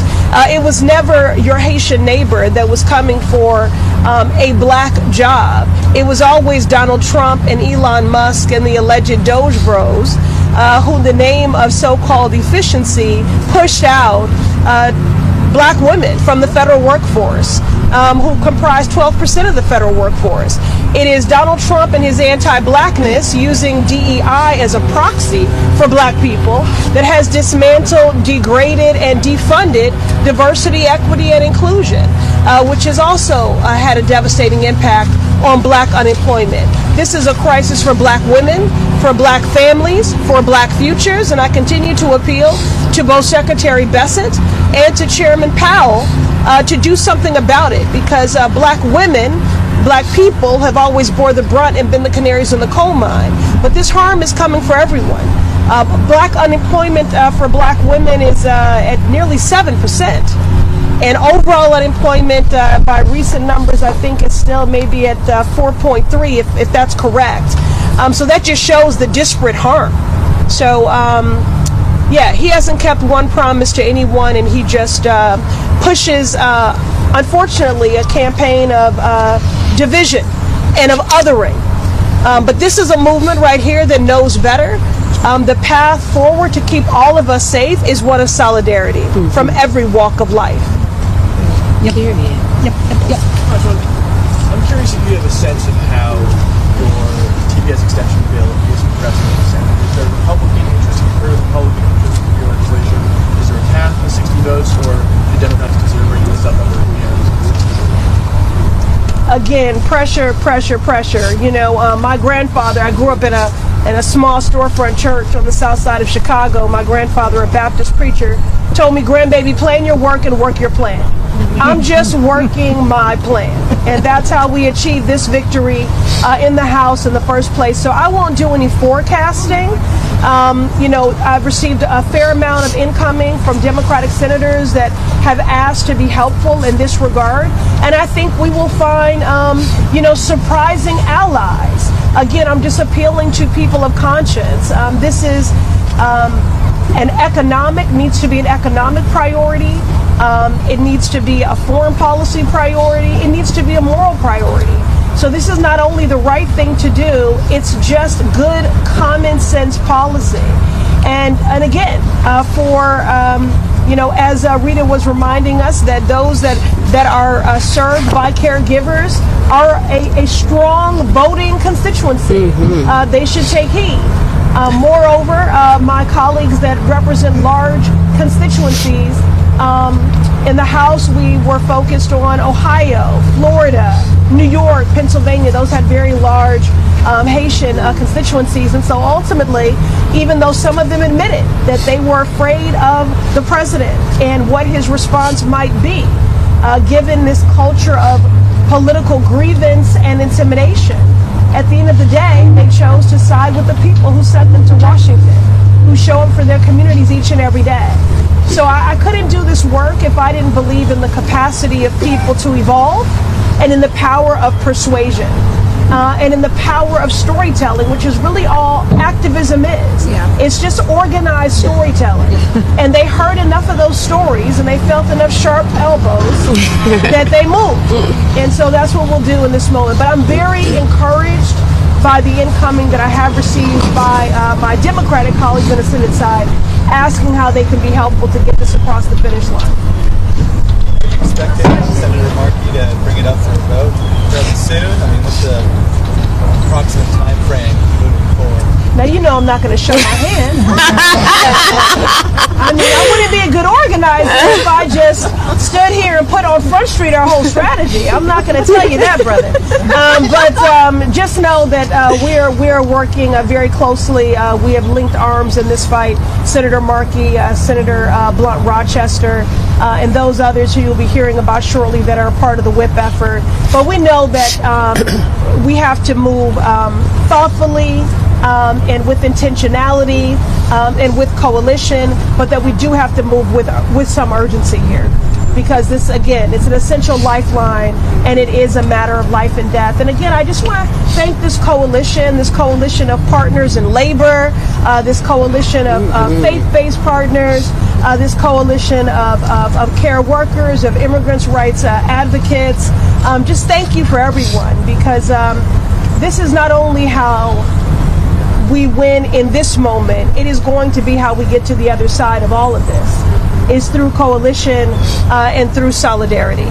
it was never your Haitian neighbor that was coming for a black job. It was always Donald Trump and Elon Musk and the alleged Doge Bros, who, in the name of so-called efficiency, pushed out black women from the federal workforce, who comprise 12% of the federal workforce. It is Donald Trump and his anti-blackness using DEI as a proxy for black people that has dismantled, degraded, and defunded diversity, equity, and inclusion, which has also had a devastating impact on black unemployment. This is a crisis for black women, for black families, for black futures, and I continue to appeal to both Secretary Bessent and to Chairman Powell to do something about it, because black women, black people have always bore the brunt and been the canaries in the coal mine. But this harm is coming for everyone. Black unemployment for black women is at nearly 7%. And overall unemployment by recent numbers, I think, is still maybe at 4.3, if that's correct. So that just shows the disparate harm. So, yeah, he hasn't kept one promise to anyone, and he just pushes, unfortunately, a campaign of division and of othering. But this is a movement right here that knows better. The path forward to keep all of us safe is one of solidarity from every walk of life. Yep. I'm curious if you have a sense of how your TPS extension bill is progressing in the Senate. Is there Republican interest in the Republican interest in the organization? Is there a path to 60 votes, or do Democrats consider bringing this up under Again, pressure. You know, my grandfather, I grew up in a small storefront church on the south side of Chicago. My grandfather, a Baptist preacher, told me, grandbaby, plan your work and work your plan. I'm just working my plan. And that's how we achieved this victory in the House in the first place. So I won't do any forecasting. You know, I've received a fair amount of incoming from Democratic senators that have asked to be helpful in this regard. And I think we will find, you know, surprising allies. Again, I'm just appealing to people of conscience. This is needs to be an economic priority. It needs to be a foreign policy priority. It needs to be a moral priority. So this is not only the right thing to do, it's just good common sense policy. And again, you know, as Rita was reminding us, that those that are served by caregivers are a strong voting constituency. They should take heed. Moreover, my colleagues that represent large constituencies, in the House, we were focused on Ohio, Florida, New York, Pennsylvania. Those had very large Haitian constituencies. And so ultimately, even though some of them admitted that they were afraid of the president and what his response might be, given this culture of political grievance and intimidation, at the end of the day, they chose to side with the people who sent them to Washington, who show up for their communities each and every day. So I couldn't do this work if I didn't believe in the capacity of people to evolve, and in the power of persuasion, and in the power of storytelling, which is really all activism is. It's just organized storytelling. And they heard enough of those stories and they felt enough sharp elbows that they moved. And so that's what we'll do in this moment. But I'm very encouraged by the incoming that I have received by my Democratic colleagues on the Senate side, asking how they can be helpful to get this across the finish line. Expecting Senator Markey to bring it up for a vote fairly soon? I mean, what's the approximate time frame moving forward? Now, you know I'm not going to show my hand. I mean, I wouldn't be a good organizer if I just stood here and put on Front Street our whole strategy. I'm not going to tell you that, brother. But just know that we're working very closely. We have linked arms in this fight. Senator Markey, Senator Blunt Rochester, and those others who you'll be hearing about shortly that are a part of the whip effort. But we know that we have to move thoughtfully, and with intentionality, and with coalition, but that we do have to move with some urgency here. Because this, again, it's an essential lifeline, and it is a matter of life and death. And again, I just want to thank this coalition of partners in labor, this coalition of faith-based partners, this coalition of care workers, of immigrants' rights advocates. Just thank you for everyone, because this is not only how we win in this moment, it is going to be how we get to the other side of all of this. Is through coalition and through solidarity.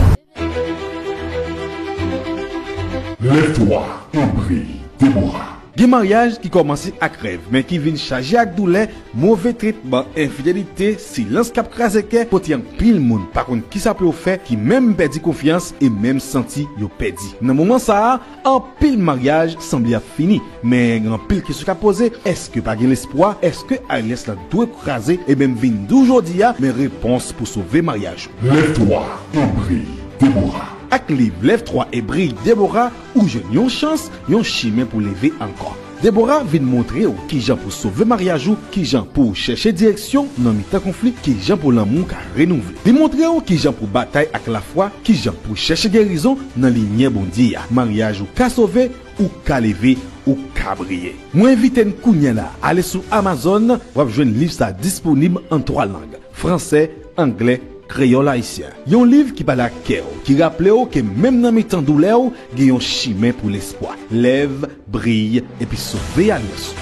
Lève-toi et brille, Déborah. Gen mariage qui commence ak rêve, mais qui vient charger ak douleur, mauvais traitement, infidélité, silence cap krasé ke, poti an pile moun, par contre qui ça peut faire, qui même perdi confiance et même senti yo perdi. Dans moment ça, en pile mariage semble fini, mais en pile question qu'a posé, est-ce que pas gen l'espoir, est-ce que Alias la doit craser et même vin d'aujourd'hui a, mais réponse pour sauver mariage. Lève-toi et brille, Déborah. Ak livre Lève-toi et brille Déborah, ou je yon chance, yon chemin pour lever encore. Déborah vient montrer ou qui gens pour sauver mariage ou qui gens pour chercher direction dans mi-temps conflit, qui gens pour l'amour qu'a renouvelé. Démontrer ou qui gens pour bataille avec la foi, qui gens pour chercher guérison dans lignée bon Dieu. Mariage ou qu'a sauver ou qu'a lever ou qu'a briller. Moi invite n'kounya là, aller sur Amazon, ou joindre livre ça disponible en 3 langues: français, anglais créole haïtien. Yon livre qui parle à cœur, qui rappelle que même dans mes temps douleur, il y a un chemin pour l'espoir. Lève, brille et puis sauver alliance.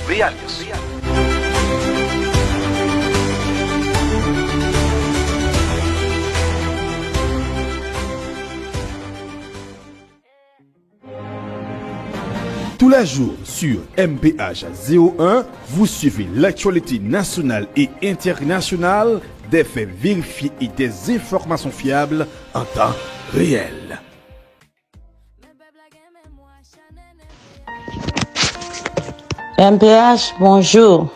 Tous les jours sur MPH 01, vous suivez l'actualité nationale et internationale, des faits vérifiés et des informations fiables en temps réel. MPH, bonjour.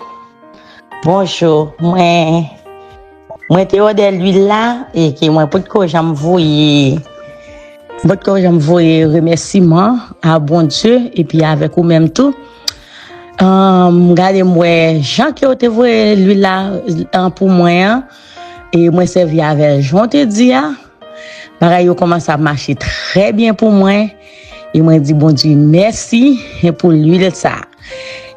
Bonjour. Moi, t'es au de l'huile là, et que moi, pour que j'envoie remerciements à bon Dieu, et puis avec vous même tout. Regardez-moi, Jean qui a vu l'huile là, pour moi, et moi, servi avec Jean te dit, pareil, il commence à marcher très bien pour moi, et moi, dit bon Dieu, merci, pour l'huile ça.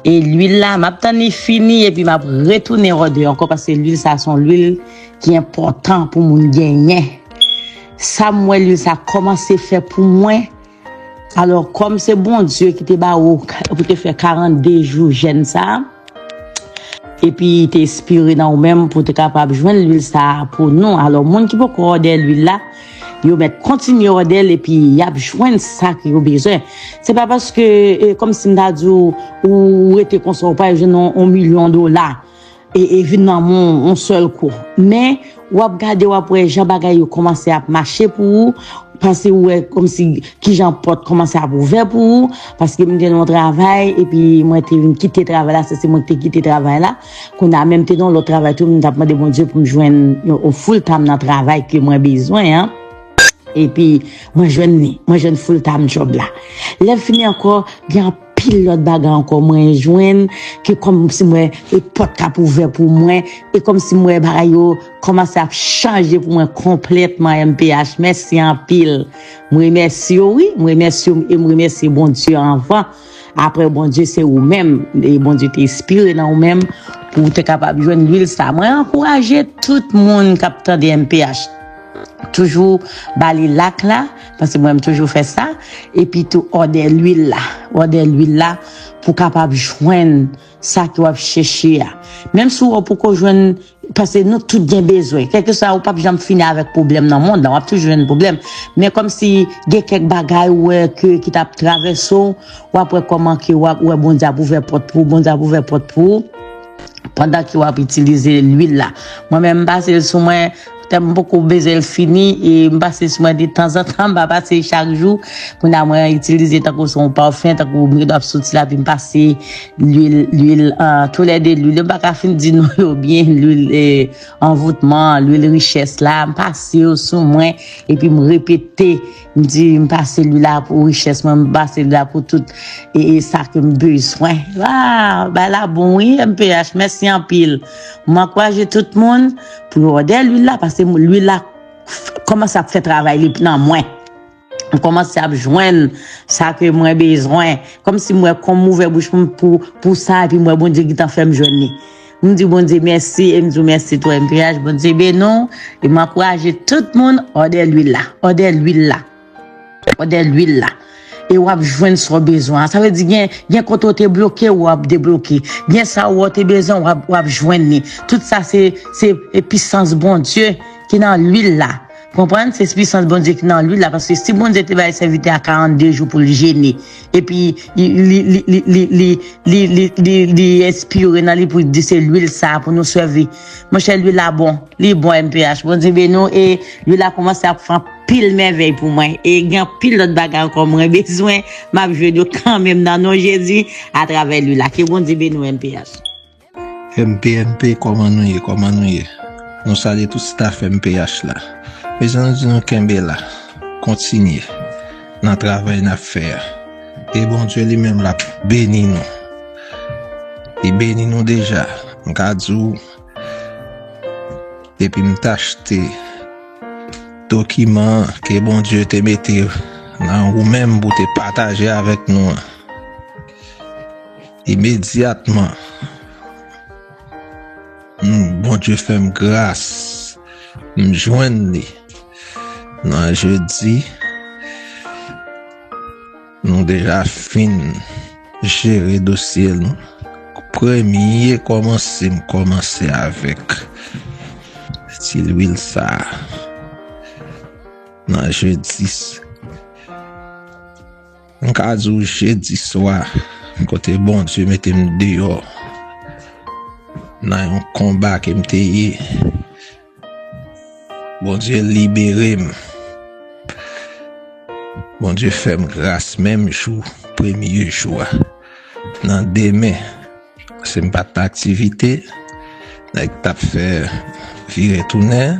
Et l'huile là, m'a tani fini et puis m'a retourné encore parce que l'huile ça sont l'huile qui est important pour mon gagner. Ça moi l'huile ça commencé faire pour moi. Alors comme c'est bon Dieu qui te ba ou pour te faire 42 jours jeune ça. Et puis t'es inspiré dans même pour te capable joindre l'huile ça pour nous. Alors monde qui peut corder l'huile là, yo met continuer ordel et puis y a joindre ça qui a besoin. C'est pas parce que comme si m'da dit ou était consort pas jeune $1 million et évidemment mon seul coup. Mais ou regarder ou après Jean bagay yo commencer à marcher pour vous parce que comme si qui Jean porte commencer à ouvrir pour vous parce que m'était dans travail et puis moi t'ai quitter travail là, c'est moi qui t'ai quitté travail là qu'on a même été dans le travail tout m't'a demandé bon Dieu pour me joindre au full time dans travail que moi besoin hein. Et puis, moi, je full time job là. Là, fini encore, il y a un pilote bagarre encore, moi, joindre, que comme si moi, et porte cap ouvert pour moi, et comme si moi, bagayo, commence à changer pour moi complètement MPH. Merci en pile. Moi, remercie, oui, moi, remercie, et moi, remercie bon Dieu avant. Après, bon Dieu, c'est vous-même, et bon Dieu t'inspire dans vous-même, pour être capable de joindre l'huile ça. Moi, encourager tout le monde qui a de MPH. Toujours bali lac là parce que moi j'aime toujours faire ça et puis tout order l'huile là pour capable joindre ça que vous chercher même si vous pour joindre parce que nous tout bien besoin quelque soit ou pas jamais finir avec problème dans le monde on a toujours un problème mais comme si il y a quelques bagages qui t'a traversé ou après comment que ou bon Dieu ouvert porte pour pendant que vous utiliser l'huile là moi même passer sur moi t'aime beaucoup baiser le fini et me passer sur moi de temps en temps me passer chaque jour pour moi utiliser tant que son parfum tant que me doit sortir là puis me passer l'huile tous les deux l'huile pas qu'à fin dire non bien l'huile envoûtement l'huile richesse là me passer sur moi et puis me répéter me dire me passer l'huile là pour richesse me passer là pour tout et ça que me besoin bah là bon oui MPH merci en pile m'encourager tout le monde pour order l'huile là parce que l'huile là commence à faire travail dans moi on commence à joindre ça que moi besoin comme si moi comme ouvert bouche pour ça et puis moi bon Dieu qui t'en fait me joindre me dit bon Dieu merci et me dit merci toi MPH bon Dieu ben non et m'encourager tout le monde order l'huile là et ou ap joindre son besoin ça veut dire bien quand on t'es bloqué ou ap débloqué bien ça ou t'es besoin ou ap joindre tout ça c'est puissance bon Dieu qui dans l'huile là comprendre c'est puissance bon Dieu qui dans l'huile là parce que si bon Dieu te va s'inviter à 42 jours pour le gêner et puis il inspire dans lui pour dire c'est l'huile ça pour nous servir mon cher l'huile là bon MPH bon Dieu ben nous et l'huile là commence à faire pile merveille pour moi et il y a pile d'autres bagages comme moi besoin m'a jouer quand même dans nos Jésus à travers lui là que bon Dieu ben nous MPH comment nous nous saluons tout staff MPH là les gens nous kembe là continuer dans travail n'a faire et bon Dieu lui-même l'a béni nous il béni nous déjà m'kadou et puis m'acheter document que bon Dieu te mette dans ou même pour te partager avec nous immédiatement bon Dieu fait grâce m'joindre li. Nan jeudi, nous déjà fin gérer dossier nous. Premier commencer avec si l'huile ça. Nan jeudi. En cas où jeudi soir, côté bon Dieu mettez me dehors. Nan un combat qui m'était bon Dieu libéré. Bon Dieu fait grâce même jour, premier jour. Nan demain, c'est pas d'activité. Avec t'a fait virer tourner.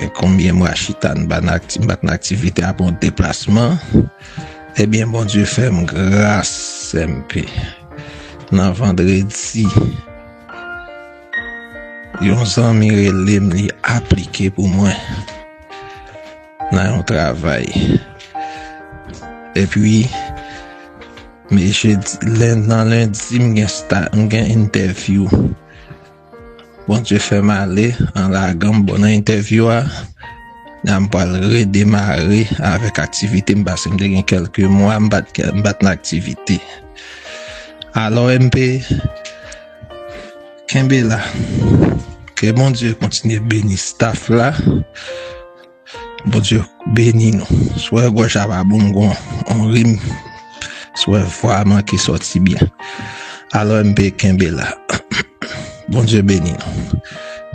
Et combien moi chita ban activité à mon déplacement. Eh bien bon Dieu fait grâce MP. Nan vendredi, yon zami relem li appliqué pour moi. Nan yon travail. Et puis, mais lundi, m'gen interview. Bon Dieu fait m'aller en la gamme bonne interview. On va redémarrer avec activité. M'passe m'gen quelques mois m'bat l'activité. Alors MP, Kembe là, que bon Dieu continue à bénir staff là. Bon Dieu bénis nous. Soit gauche à bon on rime. Soit vraiment qui sorti bien. Alors MP Kembe là. Bon Dieu bénis nous.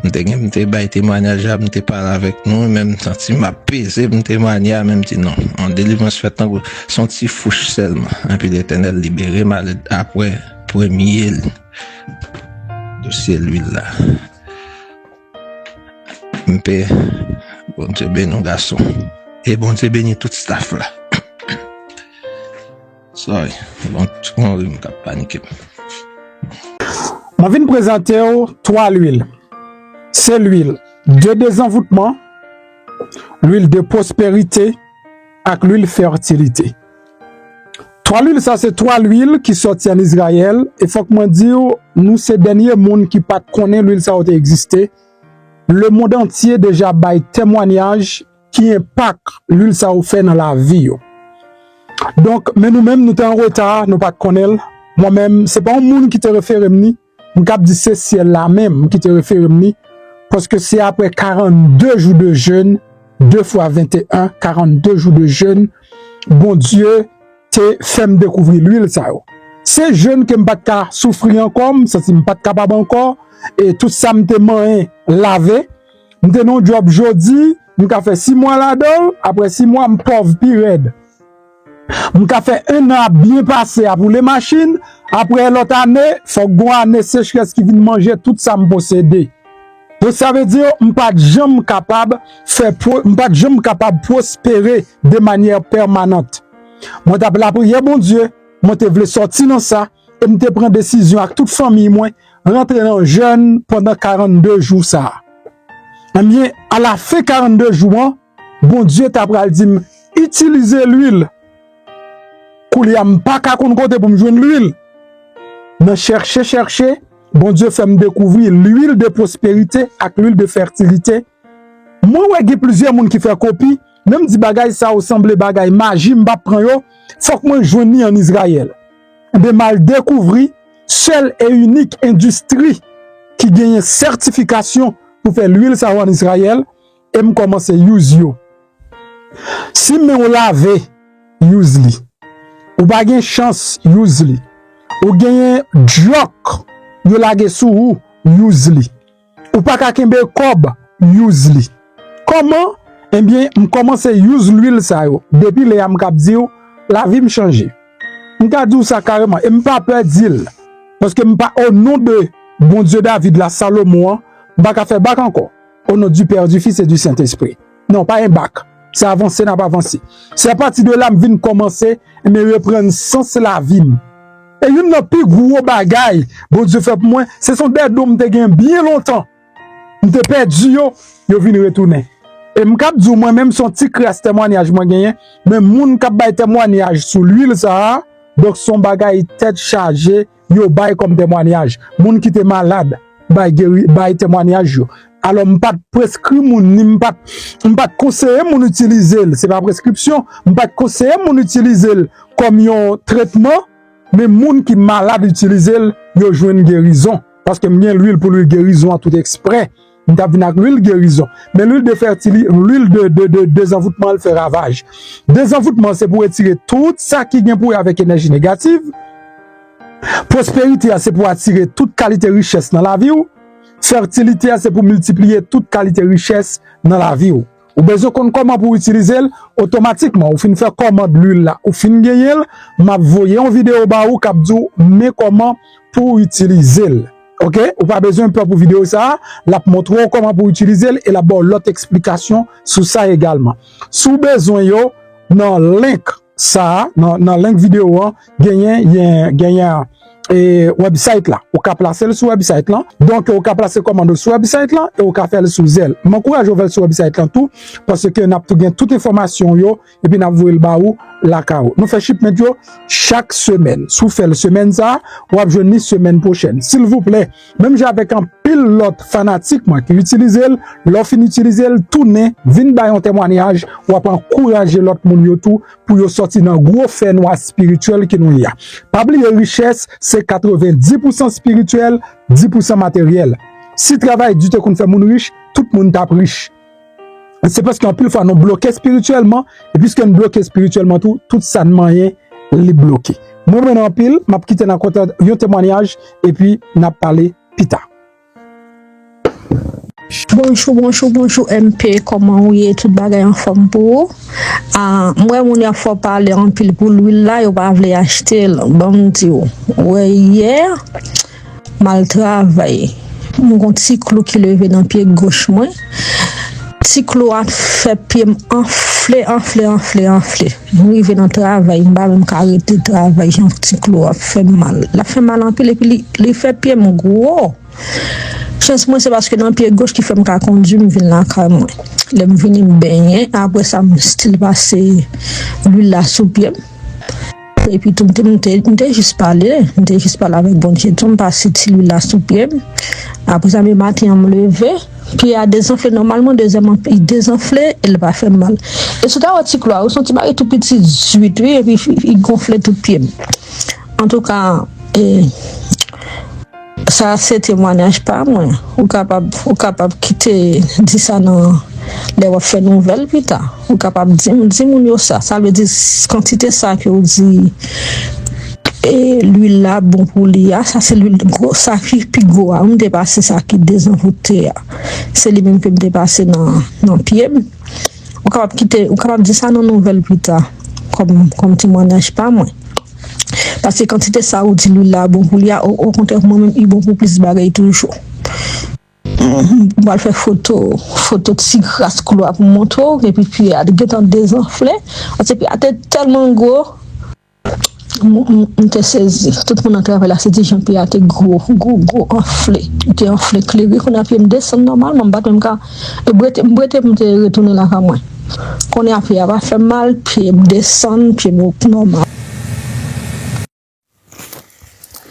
M'te bail témoignage, m'te parler avec nous, même senti m'a pesé, m'te témoigner, même dit non. En délivrance fait tant son petit fouche seulement. Et puis l'Éternel libéré mal après premier dossier l'huile là. M'pe bon Dieu bénis nos garçons. Et bon Dieu bénis tout staff là. Sorry, bon tout le monde m'a paniqué. Je vais présenter trois huiles. C'est l'huile de désenvoûtement, l'huile de prospérité et l'huile fertilité. Trois huiles, ça c'est trois huiles qui sortent en Israël. Et faut que moi dire, nous ces derniers monde qui pas connaît l'huile ça a existé. Le monde entier déjà bail témoignage qui impacte l'huile ça fait dans la vie. Donc, mais nous-mêmes nous sommes en retard, nous pas connaître. Moi-même, c'est pas un monde qui te réfère ni. M'kap dit c'est la même qui te réfère ni. Parce que c'est après 42 jours de jeûne, 2 fois 21, 42 jours de jeûne, bon Dieu te fait me découvrir l'huile ça. C'est jeûne que m'pas ka souffrir encore, ça c'est m'pas capable encore, et tout ça m'te man lavé. M'te non job jodi, m'ka fait 6 mois là-dedans, après 6 mois m'pauvre pi raide. M'ka fait 1 an bien passé pour les machines, après l'autre année, faut gon année sécheresse qui vient manger tout ça me posséder. Donc ça veut dire m'pas jamais capable prospérer de manière permanente. Moi t'appelle la prière bon Dieu, moi te voulais sortir dans ça et me te prendre décision avec toute famille moi rentrer dans jeûne pendant 42 jours ça. Eh bien à la fin 42 jours, bon Dieu t'a pral dit utiliser l'huile. Koulia m'pas ka kon côté pour me joindre l'huile. Me chercher, bon Dieu fait me découvrir l'huile de prospérité avec l'huile de fertilité. Moi ouais il y a plusieurs monde qui fait copie, même dit bagay ça ressemble bagay magie m'pa prend yo, faut que moi joindre en Israël. De mal découvrir seule et unique industrie qui gagne certification pour faire l'huile ça en Israël et me commencer use yo. Si me on lave use li. Ou pas gagne chance use li. Ou gagne joke yo lage sou use li. Ou pas ka kembe kob use li. Comment? Eh bien, m commence use l'huile ça yo. Depuis les am k'ap di yo, la vie m changer. M ka di ça carrément et m pas peur dire parce que m pas au nom de bon Dieu David la Salomon, m pas ka faire bac encore. Au nom du Père, du Fils et du Saint-Esprit. Non, pas un bac. C'est avancé, n'a pas avancé. C'est à partir de là m vinn commencer et me reprendre sens la vie. Et une nan pi gros bagay, bon Dieu fait pour moi, ce sont des dom te gen bien longtemps. M'te perdu yo vinn retourner. Et m'kap di moi même son petit crasse témoignage moi gagné, mais moun k'ap bay témoignage sur l'huile ça, donc son bagay tête chargée, yo bay comme témoignage. Moun qui te malade, bay témoignage yo. Alors m'pas prescrit moun ni m'pas conseiller mon utiliser, c'est pas prescription, m'pas conseiller mon utiliser comme un traitement, mais moun qui malade utiliser yo joine guérison parce que m'gen l'huile pour lui guérison à tout exprès. M'ta vinn avec l'huile guérison, mais l'huile de fertilité, l'huile de désenvoûtement elle fait ravage. Désenvoûtement c'est pour retirer tout ça qui vient pour avec énergie négative. Prospérité c'est pour attirer toute qualité richesse dans la vie. Fertilité c'est pour multiplier toute qualité richesse dans la vie. Ou besoin qu'on comment pour utiliser automatiquement ou fin faire commande l'huile là ou fin gagner m'a voyer en vidéo ba ou cap dou mais comment pour utiliser. OK, ou pas besoin peur pour vidéo ça, la montrer comment pour utiliser et la bonne l'autre explication sur ça également. Sous besoin yo dans link ça dans link vidéo gagner et website là, ou ka placer sur website là. Donc ou ka placer commande sur website là et ou ka faire sous Zelle. M'encourage à faire sur website là tout parce que n'a tout gain toute information yo et puis n'a voyer ba ou la cao. Nous fait shipment yo chaque semaine. Sous fait semaine ça, ou a joindre semaine prochaine. S'il vous plaît, même j'ai avec un pilote fanatique moi qui utilise l'offre utiliser tourner, vinn ba un témoignage ou a encourager l'autre monde yo tout pour yo sortir dans gros fait noir spirituel qui nous y a. Pas oublier richesse c'est 90% spirituel, 10% matériel. Si travail du temps qu'on fait moun riche, tout le monde tape riche. C'est parce qu'en pile fois nous bloqué spirituellement et puisque nous bloqué spirituellement tout ça ne moyen les bloquer. Moi en pile, m'a quitter dans côté un témoignage et puis n'a parlé pita. Bonjour MP, comment vous êtes tout bagay en forme pour moi mon y a faut parler en pile pour l'huile là, yo pas vle acheter bon dit ouais hier mal travail mon petit clou qui levé dans pied gauche moi petit clou a fait pied enflé arrivé dans travail m'pa même arrêter travail un petit clou a fait mal en pile et puis il fait pied mon gros. Chance moi c'est parce que dans pied gauche qui fait me conduire me vinn là quand moi les me venir me baigner après ça me style passer l'huile là sous pied et puis tout me juste parler avec bon Dieu tout me passer l'huile là sous pied après ça me matin me lever puis il a désenflé normalement deuxièmement il désenflé elle va faire mal et sur ta petit clois son petit mari tout petit 18 et puis il gonflait tout pied en tout cas ça c'est témoignage pas moi ou capable quitter dire ça dans les faire nouvelle plus tard ou capable dire mon ça veut dire quantité ça que on dit et l'huile là bon pour lui ça c'est l'huile gros ça qui plus gros on dépasse ça qui désenvoûté c'est lui même que me dépasser dans pied ou capable dire ça dans nouvelle plus tard comme témoignage pas moi. Parce que quantité ça ou dit l'huile là bon pour lui au contraire moi même il beaucoup plus bagaille toujours. On va faire photo de si grasse couloir pour montrer et puis à des temps désenflé parce que à tellement gros on te saisi tout le monde travaille là c'est des gens puis à gros enflé clairé qu'on a pu me descendre normalement pas même cas et me retourner là quand moi qu'on a fait va faire mal puis descendre puis normal.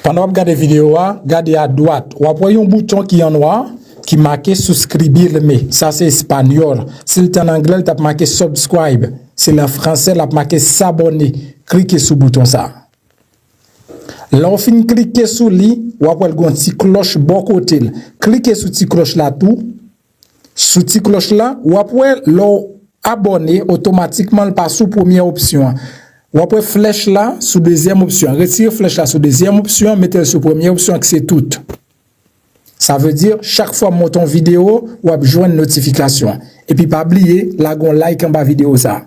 Pendant que vous regardez la vidéo, regardez à droite, vous voyez un bouton qui est en noir, qui marque souscrire, mais ça c'est espagnol. Si c'est en anglais, il a marqué subscribe. Si en français, il a marqué s'abonner. Cliquez sur le bouton ça. Là, on finit cliquer sur lui, vous voyez un petit cloche bon côté. Cliquez sur cette cloche là tout. Sur cette cloche là, vous voyez l'abonner automatiquement passe sous première option. Ou après flèche là sous deuxième option. Retirez flèche là sous deuxième option, mettez sur première option que c'est tout. Ça veut dire chaque fois que monte une vidéo, ou avez joindre une notification. Et puis pas oublier la gon like en bas vidéo ça.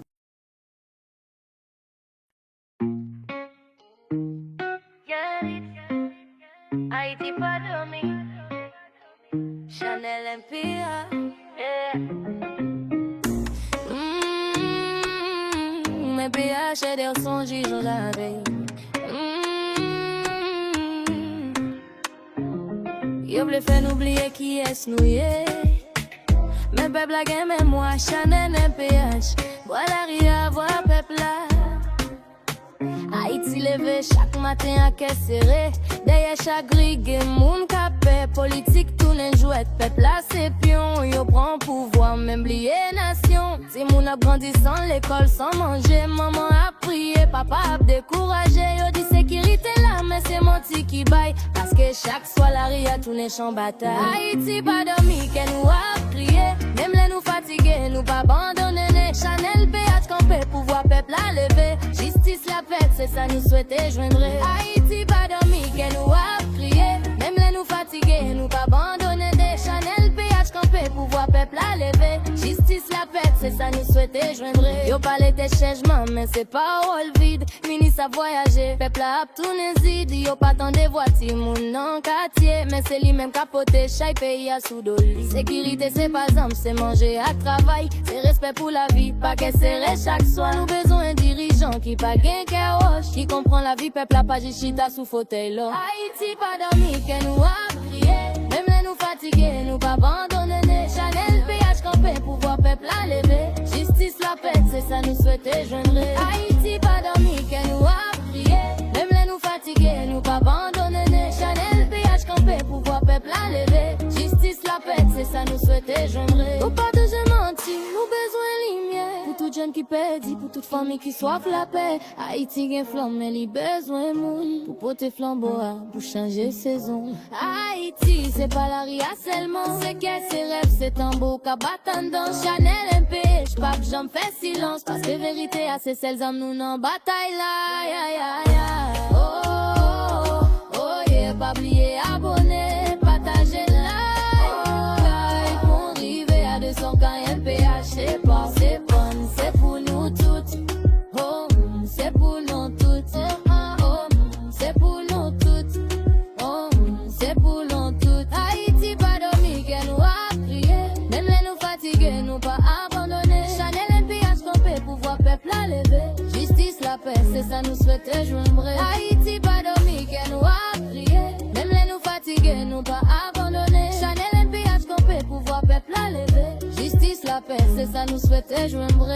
J'ai des songes, j'avais. Yo voulais faire oublier qui est nous. Mais peuple la game et moi, Chanel MPH. Voilà rien à voir peuple là. Haïti levé chaque matin à caisse serrée. Derrière chaque grille, moun capé. Politique tourne jouette, peuple là c'est pion. Yo prend pouvoir, même blier nation. Si moun a grandi sans l'école, sans manger. Maman a prié, papa a découragé. Yo dit sécurité là, mais c'est menti qui baille. Parce que chaque soir la ria tourne champ bataille. Haïti pas dormi, qu'elle nous a crié. Même les nous fatigués, nous pas abandonner. Chanel PH campé, pouvoir peuple à lever. Justice la fête, c'est ça nous souhaiter joindre. Haïti pas dormi, qu'elle nous a crié. Même les nous fatigués, nous pas abandonner. Chanel PH campé, pouvoir peuple à lever. Justice la fête, c'est ça nous souhaiter joindre. Yo parlé de changement, mais c'est pas all vide. Ministre a voyagé, peuple a tourné zid. Yo pas tant de voitures, moun nan quartier. Mais c'est lui même capoté, chaque pays a sous doli. Sécurité c'est pas simple, c'est manger à travail. C'est respect pour la vie, pas qu'elle serré chaque soir. Nous besoin d'un dirigeant qui pas gain roche, qui comprend la vie, peuple a pas chita sous fauteuil là. Haïti pas dormi, qu'elle nous a crié. Même les nous fatigués, nous pas abandonner. Chanel PH campé, pouvoir peuple à lever. Justice la paix, c'est ça nous souhaiter joindre. Haïti pas dormi, qu'elle nous a crié. Même les nous fatigués, nous pas abandonner. Chanel PH campé, pouvoir peuple à lever. Justice la paix, c'est ça nous souhaiter joindre. Faut pas toujours mentir, nous besoin lumière. Pour tout jeune qui perdit, pour toute famille qui soif la paix. Haïti gen flamme, mais li besoin moun. Pour porter flambeau, pour changer saison. Haïti, c'est pas la ria seulement. C'est qu'elle, c'est rêve, c'est tambour, qu'à battre dans Chanel MP. J'pape, j'en fais silence. Parce que vérité, c'est celles âmes nous n'en bataille là. Ya, ya, ya. Oh, oh, oh, oh, yeah, pas oublier abonner, partager like. Pour arriver à 200K MPH, c'est pas, c'est bon, c'est pour nous toutes. Oh, c'est pour nous toutes. Oh, c'est pour nous toutes. Oh, c'est pour nous toutes. Haïti pas dormi, qu'elle nous a crié. Même les nous fatigués, nous pas abandonner. Chanel MPH campé, pouvoir peuple à lever. Justice la paix, c'est ça nous souhaiter joindre. Haïti pas dormi, qu'elle nous a crié. Même les nous fatigués, nous pas abandonner. Chanel MPH campé, pouvoir peuple à lever. Justice la paix, c'est ça nous souhaiter joindre.